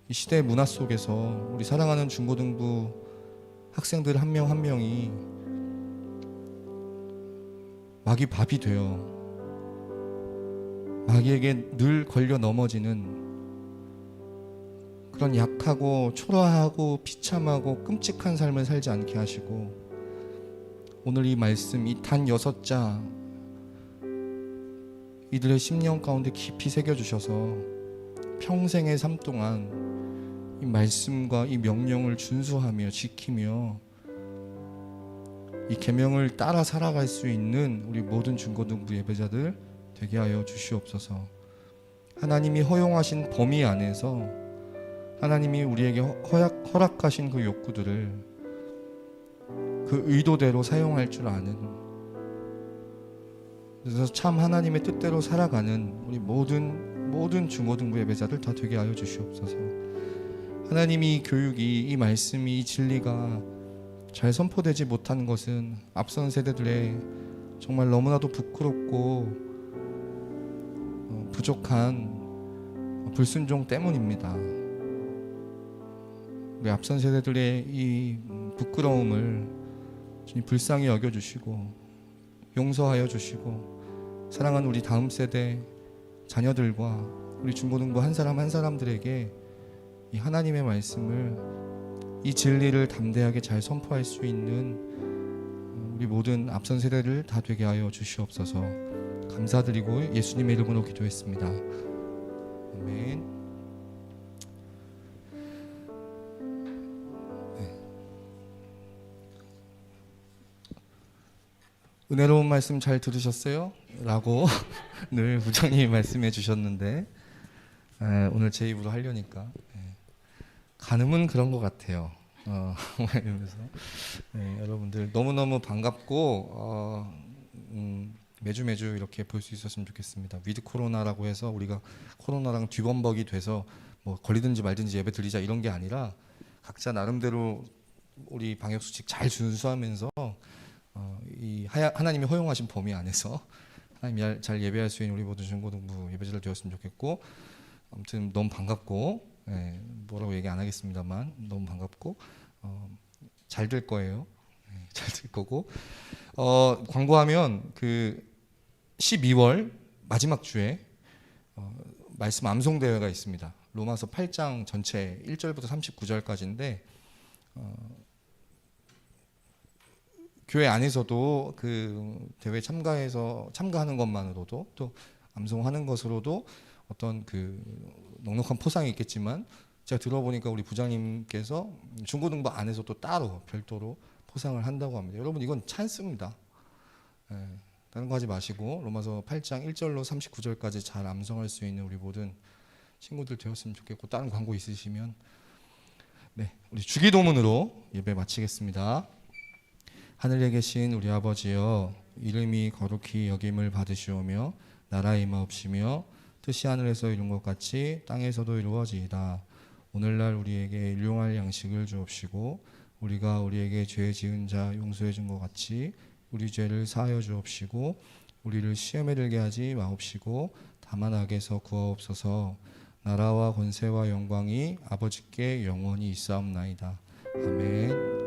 이 시대의 문화 속에서 우리 사랑하는 중고등부 학생들 한 명 한 명이 마귀 밥이 되어 마귀에게 늘 걸려 넘어지는 그런 약하고 초라하고 비참하고 끔찍한 삶을 살지 않게 하시고, 오늘 이 말씀, 이 단 6자 이들의 심령 가운데 깊이 새겨주셔서 평생의 삶 동안 이 말씀과 이 명령을 준수하며 지키며 이 계명을 따라 살아갈 수 있는 우리 모든 중고등부 예배자들 되게 하여 주시옵소서. 하나님이 허용하신 범위 안에서 하나님이 우리에게 허락하신 그 욕구들을 그 의도대로 사용할 줄 아는, 그래서 참 하나님의 뜻대로 살아가는 우리 모든 중고등부 예배자들 다 되게 하여 주시옵소서. 하나님이 이 교육이, 이 말씀이, 이 진리가 잘 선포되지 못한 것은 앞선 세대들의 정말 너무나도 부끄럽고 부족한 불순종 때문입니다. 우리 앞선 세대들의 이 부끄러움을 주님 불쌍히 여겨주시고 용서하여 주시고, 사랑하는 우리 다음 세대 자녀들과 우리 중고등부 한 사람 한 사람들에게 이 하나님의 말씀을, 이 진리를 담대하게 잘 선포할 수 있는 우리 모든 앞선 세대를 다 되게 하여 주시옵소서. 감사드리고 예수님의 이름으로 기도했습니다. 아멘. 은혜로운 말씀 잘 들으셨어요? 라고 늘 부장님이 말씀해 주셨는데, 오늘 제 입으로 하려니까 간음은 그런 것 같아요. 이러면서 여러분들 너무너무 반갑고 매주 이렇게 볼 수 있었으면 좋겠습니다. 위드 코로나라고 해서 우리가 코로나랑 뒤범벅이 돼서 뭐 걸리든지 말든지 예배 드리자 이런 게 아니라 각자 나름대로 우리 방역 수칙 잘 준수하면서 이 하나님이 허용하신 범위 안에서 하나님 잘 예배할 수 있는 우리 모든 중고등부 예배자들 되었으면 좋겠고, 아무튼 너무 반갑고 뭐라고 얘기 안 하겠습니다만 너무 반갑고 잘 될 거예요. 잘 될 거고, 광고하면 그 12월 마지막 주에 말씀 암송 대회가 있습니다. 로마서 8장 전체 1절부터 39절까지인데 교회 안에서도 그 대회 참가하는 것만으로도, 또 암송하는 것으로도 어떤 그 넉넉한 포상이 있겠지만, 제가 들어보니까 우리 부장님께서 중고등부 안에서도 따로 별도로 포상을 한다고 합니다. 여러분, 이건 찬스입니다. 다른 거 하지 마시고 로마서 8장 1절로 39절까지 잘 암송할 수 있는 우리 모든 친구들 되었으면 좋겠고, 다른 광고 있으시면 우리 주기도문으로 예배 마치겠습니다. 하늘에 계신 우리 아버지여, 이름이 거룩히 여김을 받으시오며 나라의 임하옵시며 뜻이 하늘에서 이룬 것 같이 땅에서도 이루어지이다. 오늘날 우리에게 일용할 양식을 주옵시고, 우리가 우리에게 죄 지은 자 용서해 준 것 같이 우리 죄를 사하여 주옵시고, 우리를 시험에 들게 하지 마옵시고 다만 악에서 구하옵소서. 나라와 권세와 영광이 아버지께 영원히 있사옵나이다. 아멘.